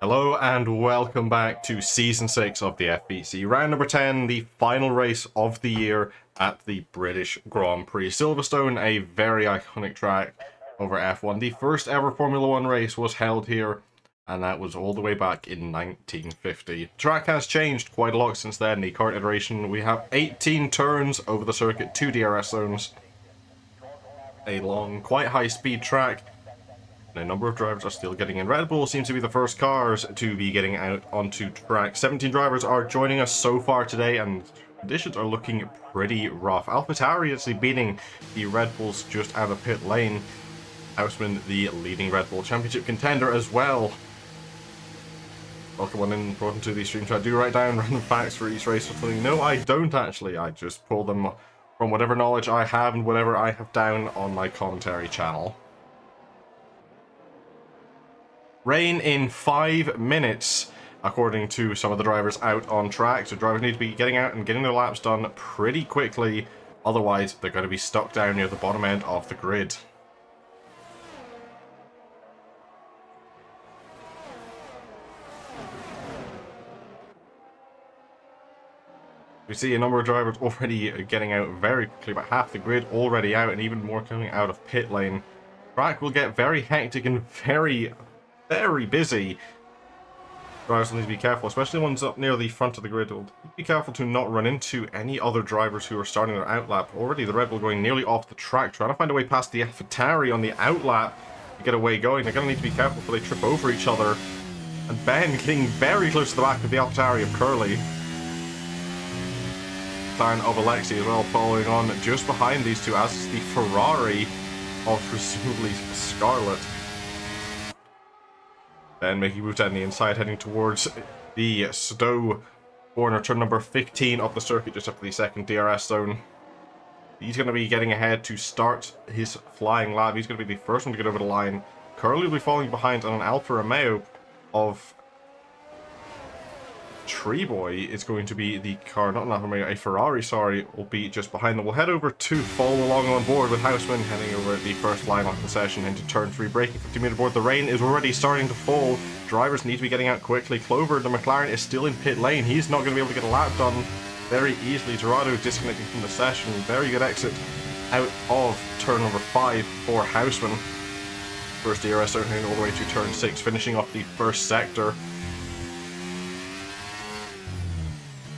Hello and welcome back to Season 6 of the FVC. Round number 10, the final race of the year at the British Grand Prix. Silverstone, a very iconic track over F1. The first ever Formula 1 race was held here, and that was all the way back in 1950. The track has changed quite a lot since then. The current iteration, we have 18 turns over the circuit, 2 DRS zones, a long, quite high-speed track. A number of drivers are still getting in. Red Bull seems to be the first cars to be getting out onto track. 17 drivers are joining us so far today, and conditions are looking pretty rough. AlphaTauri actually beating the Red Bulls just out of pit lane. Houseman, the leading Red Bull Championship contender as well. Welcome on in, brought into the stream chat. Do write down random facts for each race or something. No, I don't actually. I just pull them from whatever knowledge I have and whatever I have down on my commentary channel. Rain in 5 minutes, according to some of the drivers out on track. So drivers need to be getting out and getting their laps done pretty quickly. Otherwise, they're going to be stuck down near the bottom end of the grid. We see a number of drivers already getting out very quickly, about half the grid already out, and even more coming out of pit lane. Track will get very hectic and very busy. Drivers need to be careful, especially ones up near the front of the grid. Be careful to not run into any other drivers who are starting their outlap. Already the Red Bull going nearly off the track, trying to find a way past the AlphaTauri on the outlap to get a way going. They're going to need to be careful before they trip over each other. And Ben getting very close to the back of the AlphaTauri of Curly. Sign of Alexi as well, following on just behind these two, as is the Ferrari of presumably Scarlet. Then making moves down the inside, heading towards the Stowe corner, turn number 15 of the circuit, just after the second DRS zone. He's going to be getting ahead to start his flying lap. He's going to be the first one to get over the line. Curly will be falling behind on an Alfa Romeo of Tree Boy. Is going to be the car, not an Alfa Romeo, a Ferrari, sorry, will be just behind them. We'll head over to follow along on board with Houseman, heading over the first line of the session into turn 3, braking 50-meter board. The rain is already starting to fall. Drivers need to be getting out quickly. Clover, the McLaren, is still in pit lane. He's not going to be able to get a lap done very easily. Dorado disconnecting from the session. Very good exit out of turn number 5 for Houseman. First DRS turning all the way to turn 6, finishing off the first sector.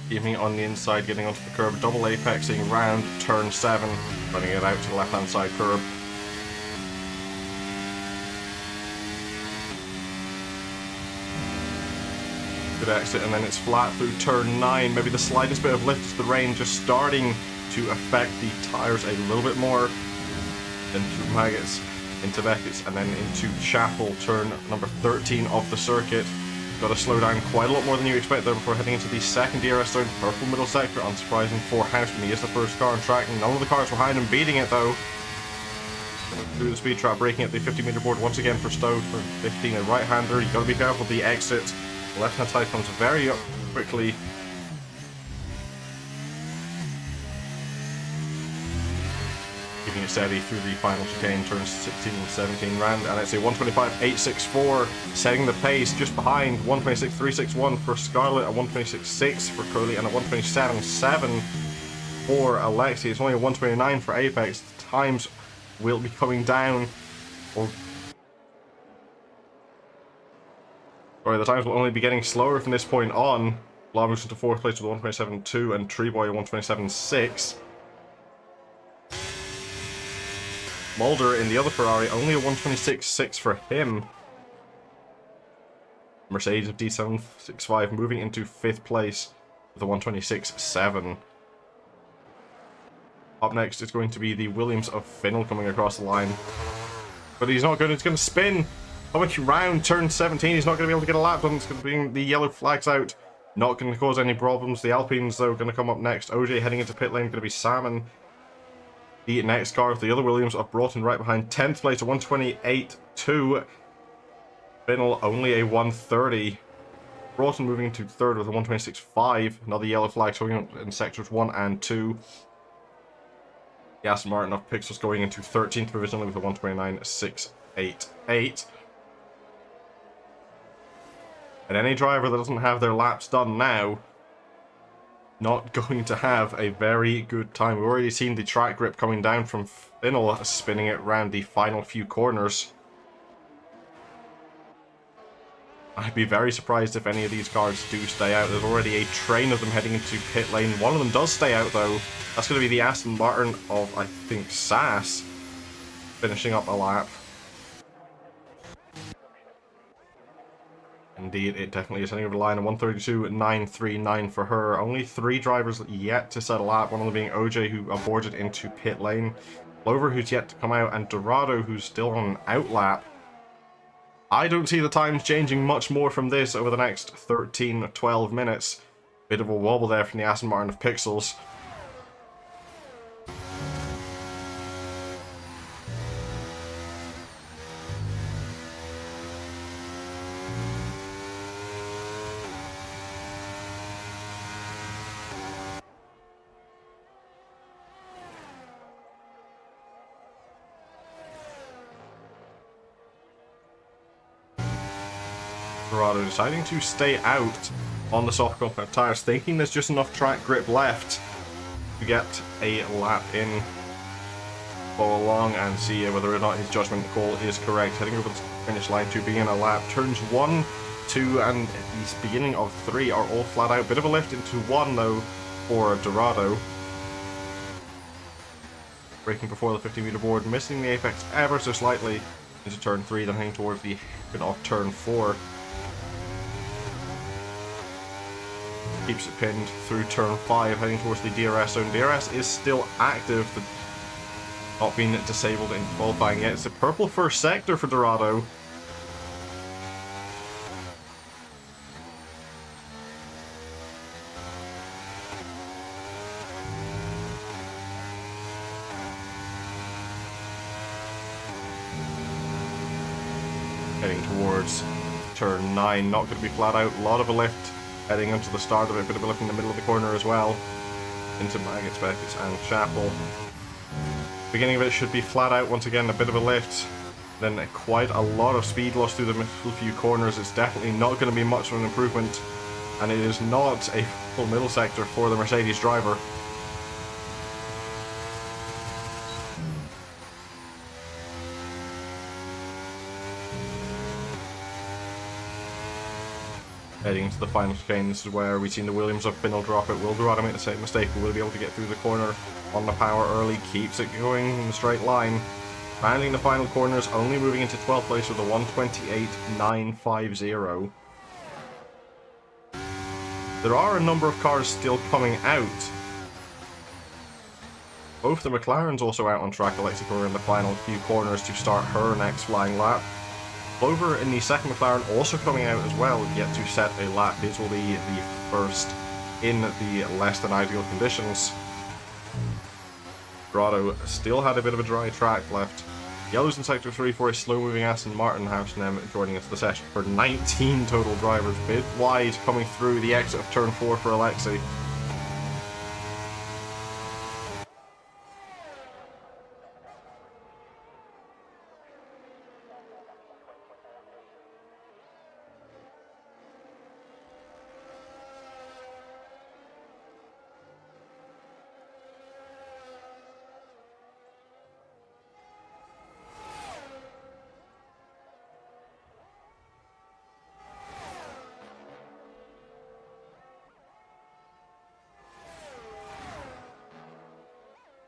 Keeping it on the inside, getting onto the curb, double apexing round turn 7, running it out to the left hand side curb. Good exit, and then it's flat through turn 9. Maybe the slightest bit of lift is the rain just starting to affect the tyres a little bit more. Then through Maggots into Beckett's, and then into Chapel, turn number 13 of the circuit. Got to slow down quite a lot more than you expect there before heading into the second DRS zone. Purple middle sector, unsurprising for Houseman. He is the first car on track, and none of the cars behind him beating it though. Through the speed trap, braking at the 50-meter board once again for Stowe. For 15, a right-hander. You got to be careful. The exit, the left-hand side comes very up quickly. Keeping it steady through the final chicane, turns 16 and 17 round, and it's a 125.864, setting the pace just behind 126.361 for Scarlet, a 126.6 for Curly, and a 127.7 for Alexi. It's only a 129 for Apex. The times will be coming down, the times will only be getting slower from this point on. Law moves into 4th place with 127.2, and Treeboy a 127.6. Mulder in the other Ferrari, only a 126.6 for him. Mercedes of D765 moving into 5th place with a 126.7. Up next is going to be the Williams of Finnell coming across the line. But he's not good, it's going to spin. Coming round turn 17, he's not going to be able to get a lap done. It's going to be the yellow flags out. Not going to cause any problems. The Alpines, though, going to come up next. OJ heading into pit lane, going to be Salmon. The next car of the other Williams of Broughton right behind 10th place, a 128.2. Finnell only a 130. Broughton moving into 3rd with a 126.5. Another yellow flag showing up in sectors 1 and 2. The Aston Martin of Pixels going into 13th provisionally with a 129.688. And any driver that doesn't have their laps done now, not going to have a very good time. We've already seen the track grip coming down from Finnell, spinning it around the final few corners. I'd be very surprised if any of these cars do stay out. There's already a train of them heading into pit lane. One of them does stay out though. That's going to be the Aston Martin of, I think, Sass, finishing up a lap. Indeed, it definitely is heading over the line. A 1:32.939 for her. Only 3 drivers yet to set a lap. One of them being OJ, who aborted into pit lane. Clover, who's yet to come out, and Dorado, who's still on an out lap. I don't see the times changing much more from this over the next 13-12 minutes. Bit of a wobble there from the Aston Martin of Pixels. Dorado deciding to stay out on the soft compound tires, thinking there's just enough track grip left to get a lap in. Follow along and see whether or not his judgment call is correct. Heading over the finish line to begin a lap. Turns 1, 2, and the beginning of 3 are all flat out. Bit of a lift into 1 though for Dorado. Braking before the 50-meter board, missing the apex ever so slightly into turn 3, then heading towards the hairpin of turn 4. Keeps it pinned through turn 5, heading towards the DRS zone. DRS is still active, but not been disabled in qualifying yet. It's a purple first sector for Dorado. Heading towards turn 9, not going to be flat out. A lot of a lift heading into the start of it, bit of a lift in the middle of the corner as well, into Maggots, Beckett and Chapel. Beginning of it should be flat out once again, a bit of a lift, then quite a lot of speed loss through the middle few corners. It's definitely not going to be much of an improvement, and it is not a full middle sector for the Mercedes driver. Heading into the final chicane, this is where we've seen the Williams of Finnell drop it. Will Dorado make the same mistake? Will be able to get through the corner on the power early, keeps it going in the straight line. Rounding the final corners, only moving into 12th place with a 1:28.950. There are a number of cars still coming out. Both the McLarens also out on track. Alexi Clover in the final few corners to start her next flying lap. Clover in the second McLaren also coming out as well, yet to set a lap. His will be the first in the less than ideal conditions. Dorado still had a bit of a dry track left. Yellows in Sector 3 for a slow-moving Aston Martin. Housenham joining us for the session for 19 total drivers. Bit wide coming through the exit of turn 4 for Alexi.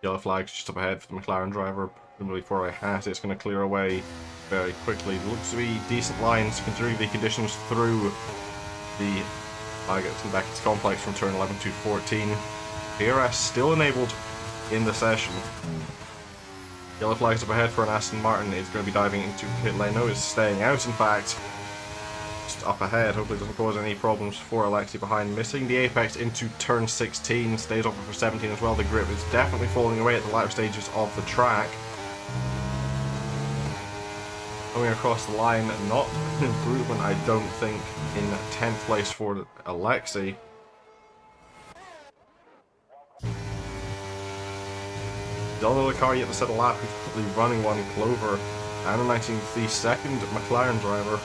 Yellow flag's just up ahead for the McLaren driver, presumably for a hat. It's going to clear away very quickly. Looks to be decent lines considering the conditions through the Maggots and Beckett's complex from turn 11 to 14. DRS still enabled in the session. Yellow flag's up ahead for an Aston Martin. It's going to be diving into pit lane. No, it's staying out in fact. Just up ahead, hopefully it doesn't cause any problems for Alexi behind. Missing the apex into turn 16, stays open for 17 as well. The grip is definitely falling away at the latter stages of the track. Coming across the line, not an improvement I don't think in 10th place for Alexi. Still another car yet to set a lap who's probably running one. Clover, and 19th, the second McLaren driver.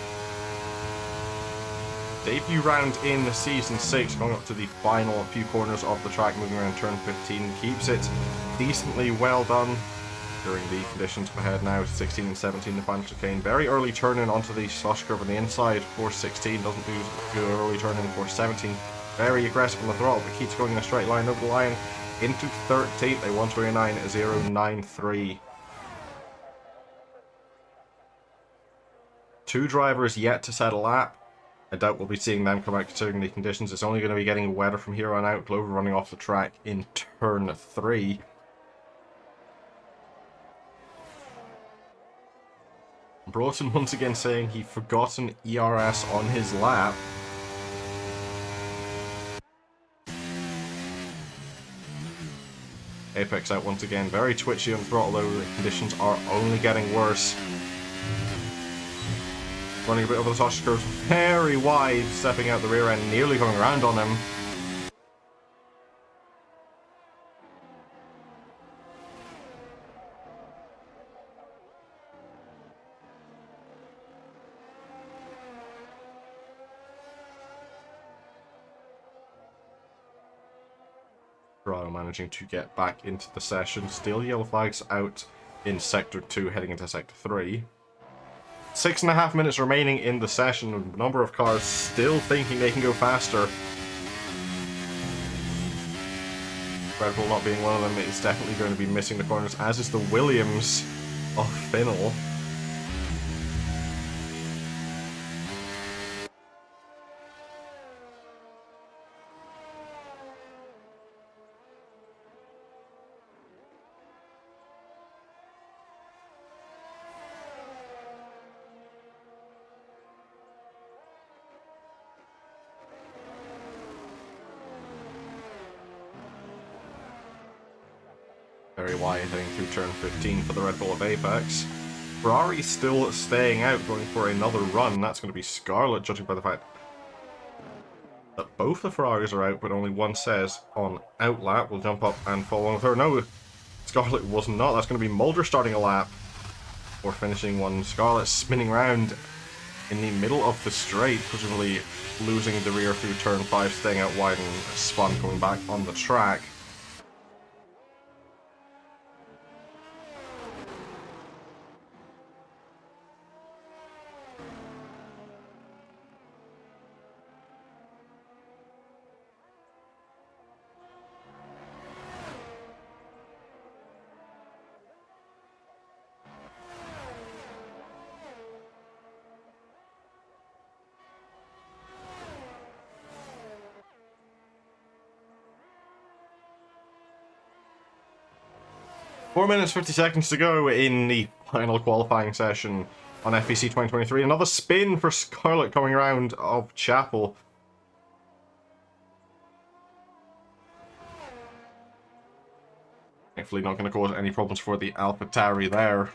debut round in Season 6, going up to the final few corners of the track, moving around turn 15, keeps it decently well done during the conditions ahead now. 16 and 17, the final chicane. Very early turn-in onto the slush curve on the inside for 16, doesn't do good early turn-in for 17. Very aggressive on the throttle, but keeps going in a straight line over the line into 13th, a 129.093. Two drivers yet to set a lap. I doubt we'll be seeing them come out considering the conditions. It's only going to be getting wetter from here on out. Glover running off the track in turn 3. Broughton once again saying he forgot an ERS on his lap. Apex out once again, very twitchy on the throttle though, the conditions are only getting worse. Running a bit over the Sasha curves, very wide, stepping out the rear end, nearly going around on him. Ferrari managing to get back into the session. Still yellow flags out in Sector 2, heading into Sector 3. 6.5 minutes remaining in the session. A number of cars still thinking they can go faster. Red Bull not being one of them is definitely going to be missing the corners, as is the Williams of Finnell. Very wide heading through turn 15 for the Red Bull of Apex. Ferrari still staying out, going for another run. That's going to be Scarlett, judging by the fact that both the Ferraris are out, but only one says on outlap. Will jump up and follow with her. No, Scarlett was not. That's going to be Mulder starting a lap or finishing one. Scarlett spinning round in the middle of the straight, presumably losing the rear through turn 5, staying out wide and spun coming back on the track. Four minutes 50 seconds to go in the final qualifying session on FVC 2023. Another spin for Scarlett coming around of Chapel. Thankfully not going to cause any problems for the AlphaTauri there.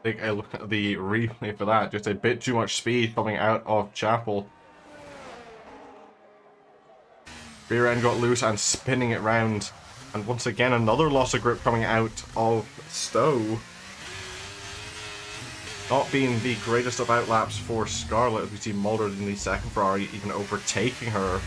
Take a look at the replay for that. Just a bit too much speed coming out of Chapel. Rear end got loose and spinning it round. And once again, another loss of grip coming out of Stowe. Not being the greatest of outlaps for Scarlett, as we see Mulder in the second Ferrari even overtaking her.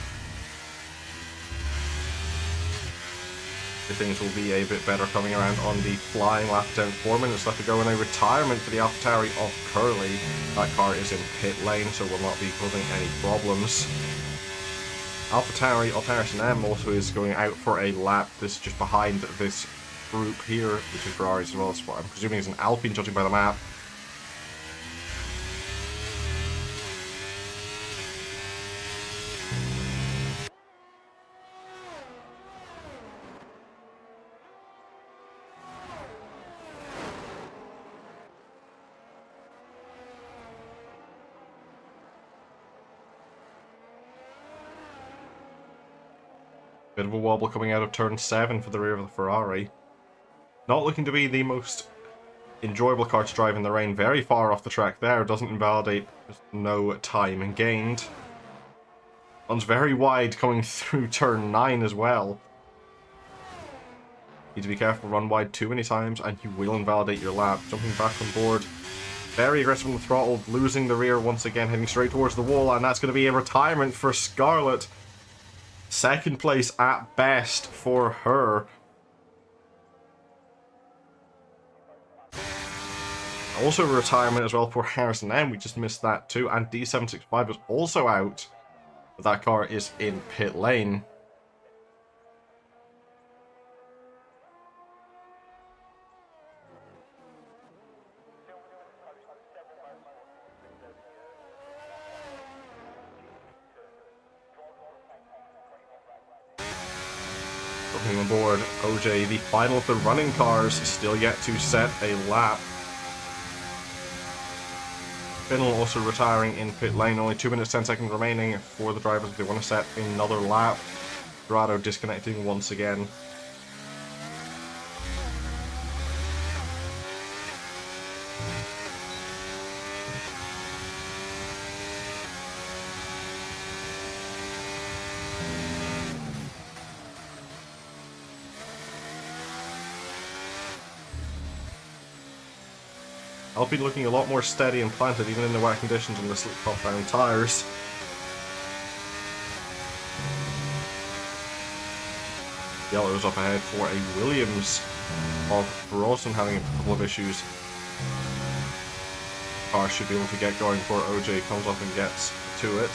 Things will be a bit better coming around on the flying lap down. 4 minutes left to go, and a retirement for the AlphaTauri of Curly. That car is in pit lane, so will not be causing any problems. AlphaTauri of Harrison also is going out for a lap. This is just behind this group here, which is Ferraris as well. I'm presuming it's an Alpine, judging by the map. Bit of a wobble coming out of turn 7 for the rear of the Ferrari. Not looking to be the most enjoyable car to drive in the rain. Very far off the track there. Doesn't invalidate. There's no time gained. One's very wide coming through turn 9 as well. Need to be careful. Run wide too many times and you will invalidate your lap. Jumping back on board Very aggressive on the throttle, losing the rear once again, heading straight towards the wall, and that's going to be a retirement for Scarlett. Second place at best for her. Also a retirement as well for Harrison M. We just missed that too. And D765 is also out. But that car is in pit lane. Coming on board, OJ, the final of the running cars, still yet to set a lap. Finnell also retiring in pit lane, only 2 minutes 10 seconds remaining for the drivers if they want to set another lap. Dorado disconnecting once again. Alpine looking a lot more steady and planted even in the wet conditions on the slip top down tyres. Yellow's up ahead for a Williams of Broughton having a couple of issues. Car should be able to get going before OJ comes up and gets to it.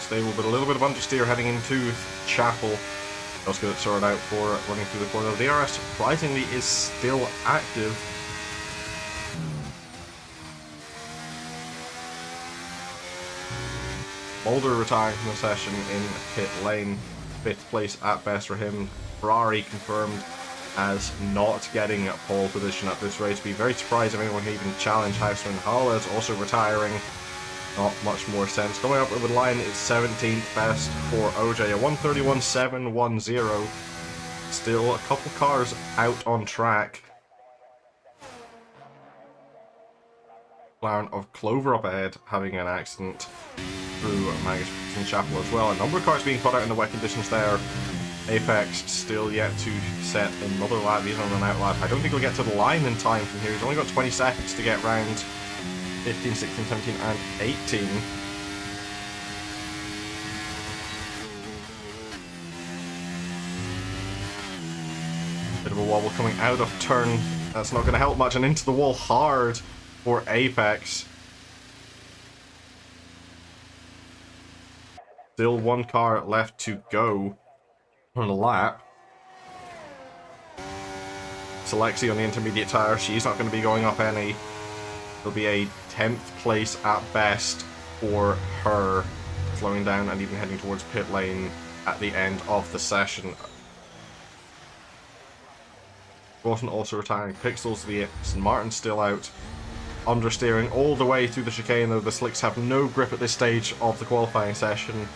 Stable, but a little bit of understeer heading into Chapel. Let's get it sorted out for running through the corner. The DRS surprisingly is still active. Mulder retiring from the session in pit lane. 5th place at best for him. Ferrari confirmed as not getting pole position at this race. Be very surprised if anyone can even challenge Houseman. Hala is also retiring. Not much more sense. Coming up over the line is 17th best for OJ, a 131.710. Still a couple cars out on track. McLaren of Clover up ahead, having an accident through Magus and Chapel as well. A number of cars being caught out in the wet conditions there. Apex still yet to set another lap. He's on an out lap. I don't think he'll get to the line in time from here. He's only got 20 seconds to get round 15, 16, 17, and 18. Bit of a wobble coming out of turn. That's not going to help much, and into the wall hard for Apex. Still one car left to go on the lap. Alexi on the intermediate tire. She's not going to be going up any. It'll be a 10th place at best for her, slowing down and even heading towards pit lane at the end of the session. Broughton also retiring. Pixels, the St. Martin still out. Understeering all the way through the chicane, though the slicks have no grip at this stage of the qualifying session.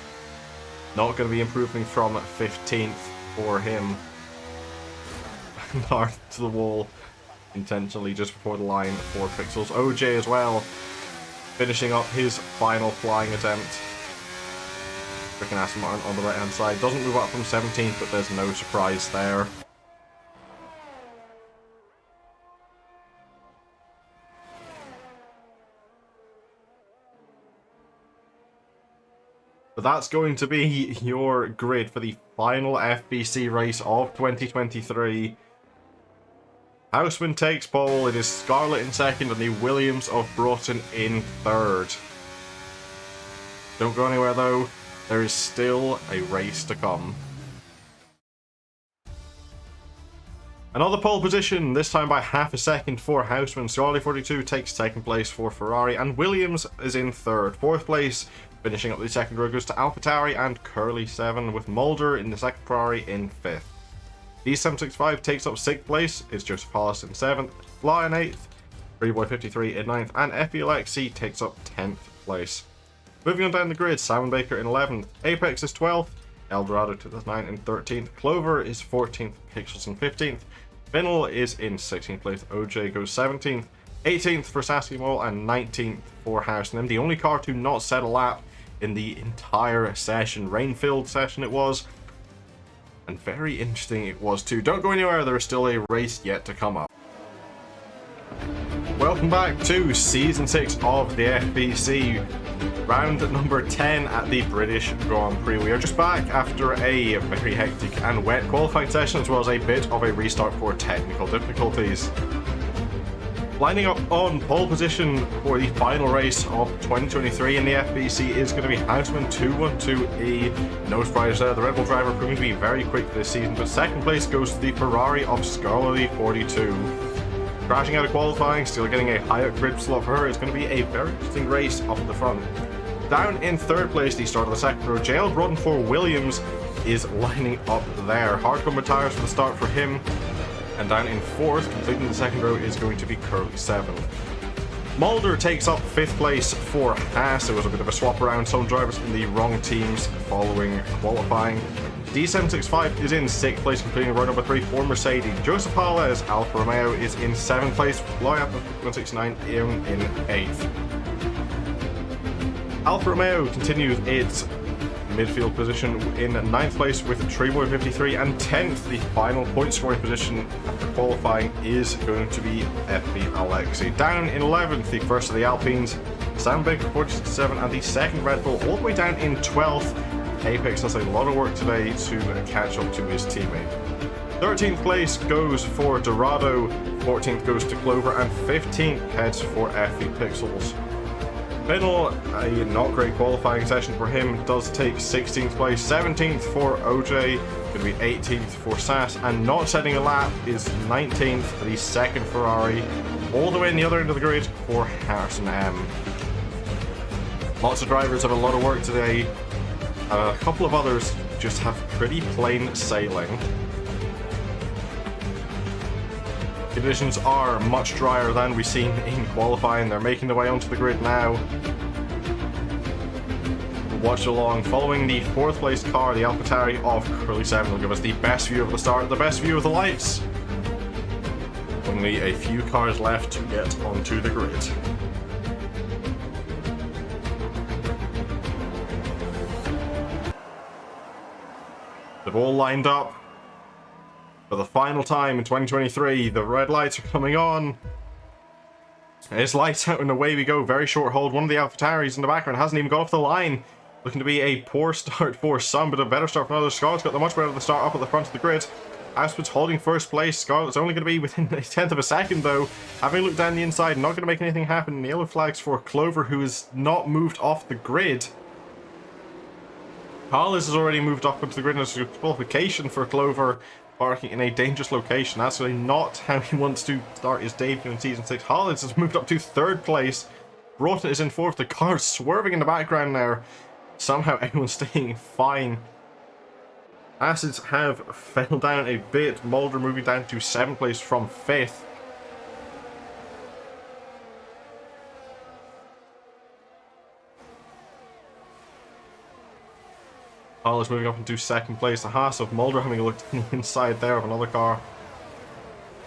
Not going to be improving from 15th for him. North to the wall. Intentionally just before the line for Pixels. OJ as well, finishing up his final flying attempt. Freaking Aston Martin on the right hand side. Doesn't move up from 17th, but there's no surprise there. But that's going to be your grid for the final FVC race of 2023. Houseman takes pole, it is Scarlett in second and the Williams of Broughton in third. Don't go anywhere though, there is still a race to come. Another pole position, this time by half a second for Houseman. Scarlett 42 takes second place for Ferrari and Williams is in third. 4th place, finishing up the second row, goes to AlphaTauri and Curly 7 with Mulder in the second Ferrari in 5th. D765 takes up 6th place, it's Joseph Hollis in 7th, Fly in 8th, Freeboy 53 in 9th, and FVLXC takes up 10th place. Moving on down the grid, Simon Baker in 11th, Apex is 12th, Eldorado 2009 in 13th, Clover is 14th, Pixels in 15th, Finnell is in 16th place, OJ goes 17th, 18th for Sasky Mole, and 19th for House. And the only car to not set a lap in the entire session, rain-filled session it was. And very interesting it was too. Don't go anywhere, there is still a race yet to come up. Welcome back to Season 6 of the FVC, round number 10 at the British Grand Prix. We are just back after a very hectic and wet qualifying session, as well as a bit of a restart for technical difficulties. Lining up on pole position for the final race of 2023 in the FVC is going to be Houseman 212E. No surprise there, the Red Bull driver proving to be very quick this season, but second place goes to the Ferrari of Scarlett 42. Crashing out of qualifying, still getting a higher grid slot for her. It's going to be a very interesting race up at the front. Down in third place, the start of the second row, JL Brodden for Williams is lining up there. Hard combat tires for the start for him. And down in fourth, completing the second row, is going to be Curly 7. Mulder takes up fifth place for Haas. There was a bit of a swap around, some drivers in the wrong teams following qualifying. D765 is in sixth place, completing row number 3 for Mercedes. Joseph Pales, Alfa Romeo, is in seventh place. Loyap 169 in eighth. Alfa Romeo continues its midfield position in ninth place with Treboy 53, and 10th, the final point scoring position after qualifying, is going to be FB Alexei. Down in 11th, the first of the Alpines, Sam Baker 47, and the second Red Bull all the way down in 12th. Apex has a lot of work today to catch up to his teammate. 13th place goes for Dorado, 14th goes to Clover, and 15th heads for FV Pixels. Finnell, a not great qualifying session for him, does take 16th place. 17th for OJ, going to be 18th for Sass, and not setting a lap is 19th for the second Ferrari, all the way in the other end of the grid for Harrison M. Lots of drivers have a lot of work today. A couple of others just have pretty plain sailing. Conditions are much drier than we've seen in qualifying. They're making their way onto the grid now. Watch along. Following the fourth place car, the AlphaTauri of Curly 7 will give us the best view of the start, the best view of the lights. Only a few cars left to get onto the grid. They've all lined up. For the final time in 2023, the red lights are coming on. It's lights out and away we go. Very short hold. One of the AlphaTauris in the background hasn't even got off the line. Looking to be a poor start for some, but a better start for others. Scarlett's got the much better of the start up at the front of the grid. Aspen's holding first place. Scarlett's only going to be within a tenth of a second though. Having looked down the inside, not going to make anything happen. The yellow flags for Clover, who is not moved off the grid. Carlos has already moved up into the grid, and there's a qualification for Clover. Parking in a dangerous location. That's really not how he wants to start his debut in Season 6. Hollins has moved up to third place. Broughton is in fourth. The car's swerving in the background there. Somehow everyone's staying fine. Acids have fell down a bit. Mulder moving down to seventh place from fifth. Carlos moving up into second place. The Haas of Mulder having a look to the inside there of another car.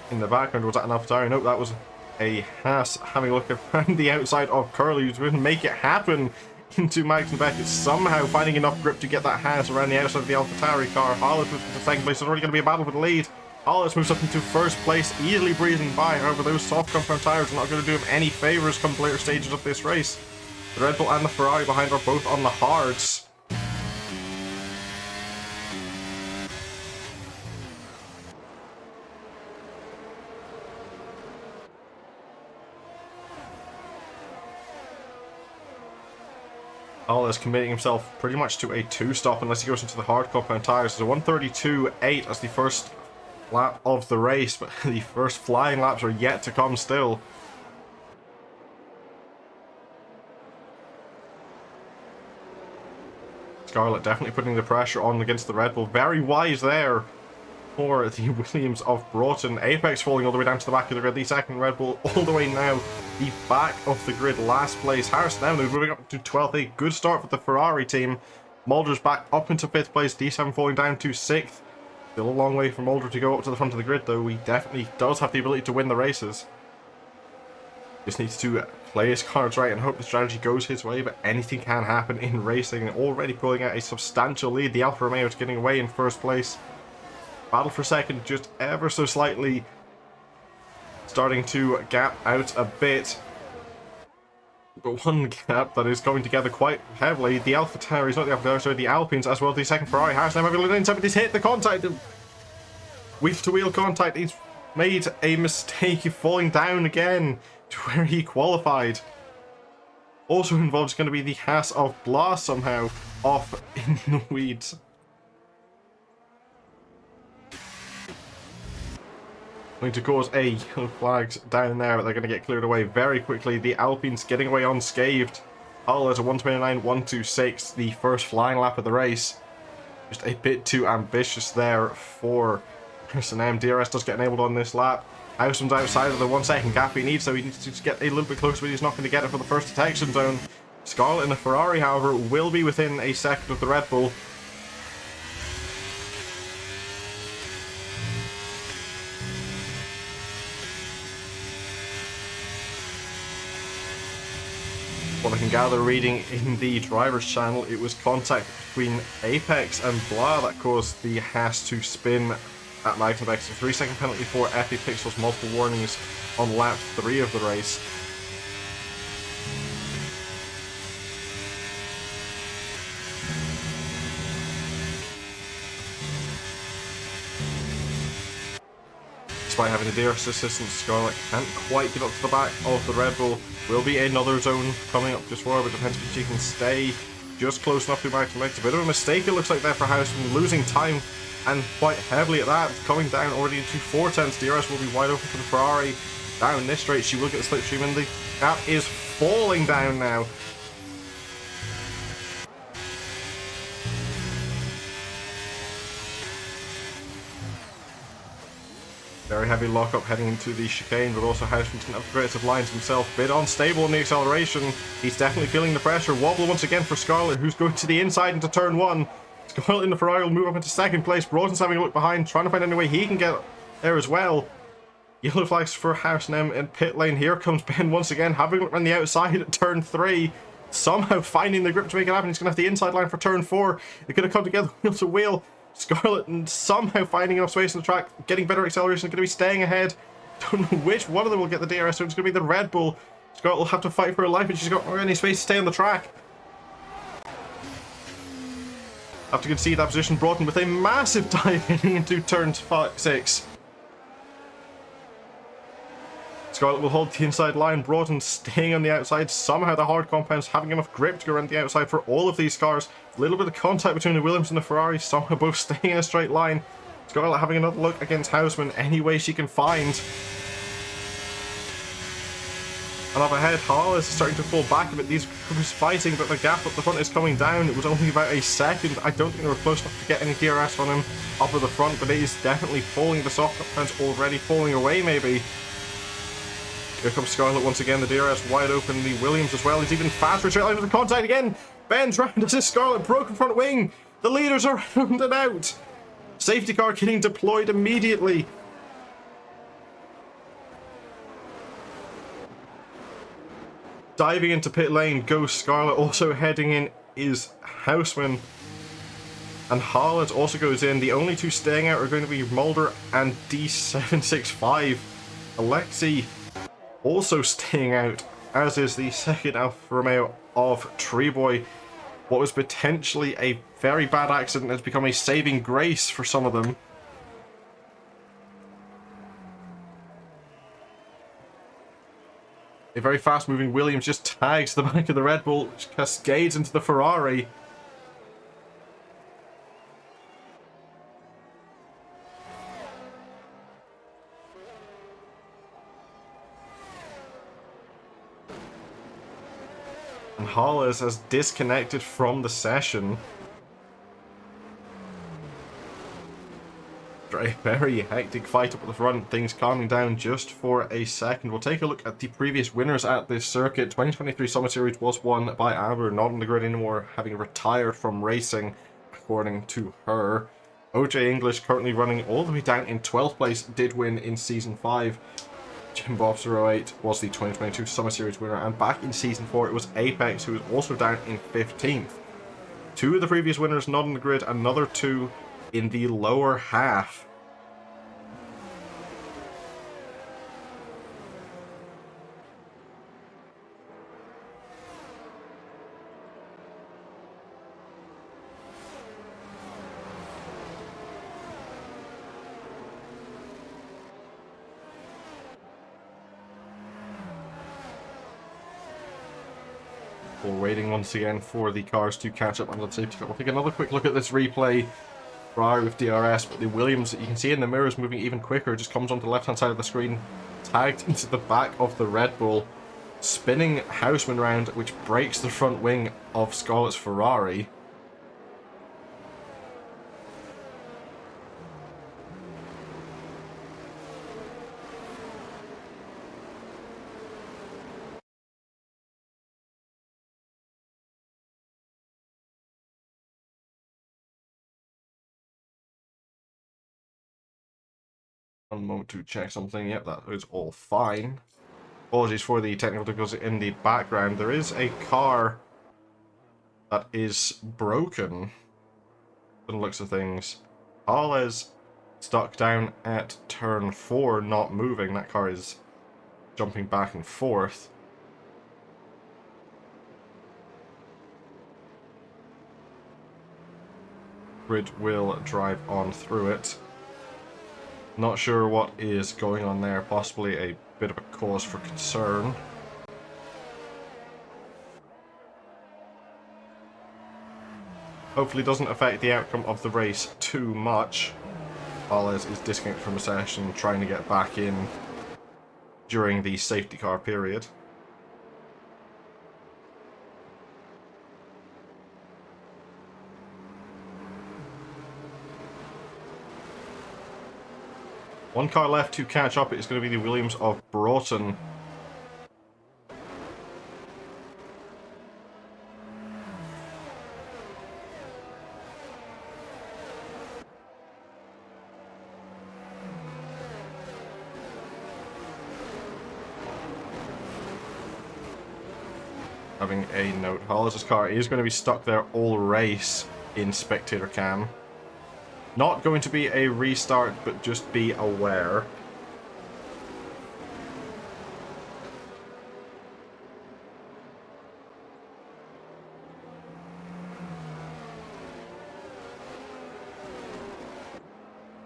In the background, was that an AlphaTauri? Nope, that was a Haas having a look around the outside of Curly, who's going to make it happen into Max and Beckett, somehow finding enough grip to get that Haas around the outside of the AlphaTauri car. Hollis moves into second place. It's already going to be a battle for the lead. Hollis moves up into first place, easily breezing by. However, those soft compound tires are not going to do him any favours come later stages of this race. The Red Bull and the Ferrari behind are both on the hards. Hollis committing himself pretty much to a two-stop unless he goes into the hard compound tires. So 132.8 as the first lap of the race, but the first flying laps are yet to come still. Scarlett definitely putting the pressure on against the Red Bull. Very wise there for the Williams of Broughton. Apex falling all the way down to the back of the grid. The second Red Bull all the way now. The back of the grid, last place. Harrison now moving up to 12th. A good start for the Ferrari team. Mulder's back up into 5th place. D7 falling down to 6th. Still a long way for Mulder to go up to the front of the grid, though. He definitely does have the ability to win the races. Just needs to play his cards right and hope the strategy goes his way, but anything can happen in racing. Already pulling out a substantial lead. The Alfa Romeo is getting away in first place. Battle for second just ever so slightly starting to gap out a bit. But one gap that is going together quite heavily. The AlphaTauri, not the AlphaTauri, sorry, the Alpines as well. The second Ferrari has now having a somebody's hit the contact. Wheel to wheel contact. He's made a mistake of falling down again to where he qualified. Also involved is going to be the Haas of Blas somehow off in the weeds. Going to cause a yellow flags down there, but they're going to get cleared away very quickly. The Alpines getting away unscathed. Hull is a 1:29.126, the first flying lap of the race. Just a bit too ambitious there for S&M. DRS does get enabled on this lap. Houseman's outside of the 1 second gap he needs, so he needs to get a little bit closer, but he's not going to get it for the first detection zone. Scarlett in the Ferrari, however, will be within a second of the Red Bull. What I can gather reading in the driver's channel, it was contact between Apex and Blah that caused the Haas to spin at Magnabex. A 3-second penalty for Epi Pixels, multiple warnings on lap 3 of the race. Despite having the DRS assistance, Scarlett can't quite get up to the back of the Red Bull. Will be another zone coming up just for her, but depends if she can stay just close enough to Magnabex. A bit of a mistake it looks like there for Houseman, losing time and quite heavily at that. Coming down already into 4/10. DRS will be wide open for the Ferrari. Down this straight, she will get the slipstream, and the gap is falling down now. Very heavy lockup heading into the chicane, but also Houseman didn't have the greatest of lines himself. Bit unstable in the acceleration. He's definitely feeling the pressure. Wobble once again for Scarlett, who's going to the inside into turn 1. Scarlett in the Ferrari will move up into second place. Broughton's having a look behind, trying to find any way he can get there as well. Yellow flags for Houseman in pit lane. Here comes Ben once again, having a look on the outside at turn 3. Somehow finding the grip to make it happen. He's going to have the inside line for turn 4. They're going to come together wheel to wheel. Scarlett and somehow finding enough space on the track, getting better acceleration, going to be staying ahead. Don't know which one of them will get the DRS, so it's going to be the Red Bull. Scarlett will have to fight for her life, but she's got any space to stay on the track. Have to concede that position. Broughton with a massive dive heading into turn 6. Scarlett will hold the inside line. Broughton staying on the outside. Somehow the hard compounds having enough grip to go around the outside for all of these cars. A little bit of contact between the Williams and the Ferrari. Somehow both staying in a straight line. Scarlett having another look against Houseman any way she can find. And up ahead, Haas is starting to fall back a bit. These groups fighting, but the gap up the front is coming down. It was only about a second. I don't think they were close enough to get any DRS on him up at the front, but it is definitely falling. The soft compounds already falling away, maybe. Here comes Scarlett once again, the DRS wide open, the Williams as well. He's even faster, straight line with the contact again. Bends round as his Scarlett, broken front wing. The leaders are round and out. Safety car getting deployed immediately. Diving into pit lane goes Scarlett, also heading in is Houseman. And Harlot also goes in. The only two staying out are going to be Mulder and D765. Alexei also staying out, as is the second Alfa Romeo of Treeboy. What was potentially a very bad accident has become a saving grace for some of them. A very fast-moving Williams just tags the back of the Red Bull, which cascades into the Ferrari. And Hollis has disconnected from the session. A very hectic fight up at the front, things calming down just for a second. We'll take a look at the previous winners at this circuit. 2023 Summer Series was won by Amber, not on the grid anymore, having retired from racing, according to her. OJ English, currently running all the way down in 12th place, did win in Season 5. Jim Bobster 08 was the 2022 Summer Series winner, and back in Season 4 it was Apex, who was also down in 15th. Two of the previous winners not on the grid, another two in the lower half. We're waiting once again for the cars to catch up under the safety car. We'll take another quick look at this replay. Ferrari with DRS, but the Williams, you can see in the mirrors moving even quicker, just comes onto the left-hand side of the screen, tagged into the back of the Red Bull, spinning Houseman round, which breaks the front wing of Scarlett's Ferrari. One moment to check something. Yep, that is all fine. Apologies for the technical difficulties in the background. There is a car that is broken, from the looks of things. Carles stuck down at turn 4, not moving. That car is jumping back and forth. Grid will drive on through it. Not sure what is going on there, possibly a bit of a cause for concern. Hopefully doesn't affect the outcome of the race too much. Carles is disconnected from the session, trying to get back in during the safety car period. One car left to catch up. It's going to be the Williams of Broughton. Having a note. Hollis' car is going to be stuck there all race in spectator cam. Not going to be a restart, but just be aware.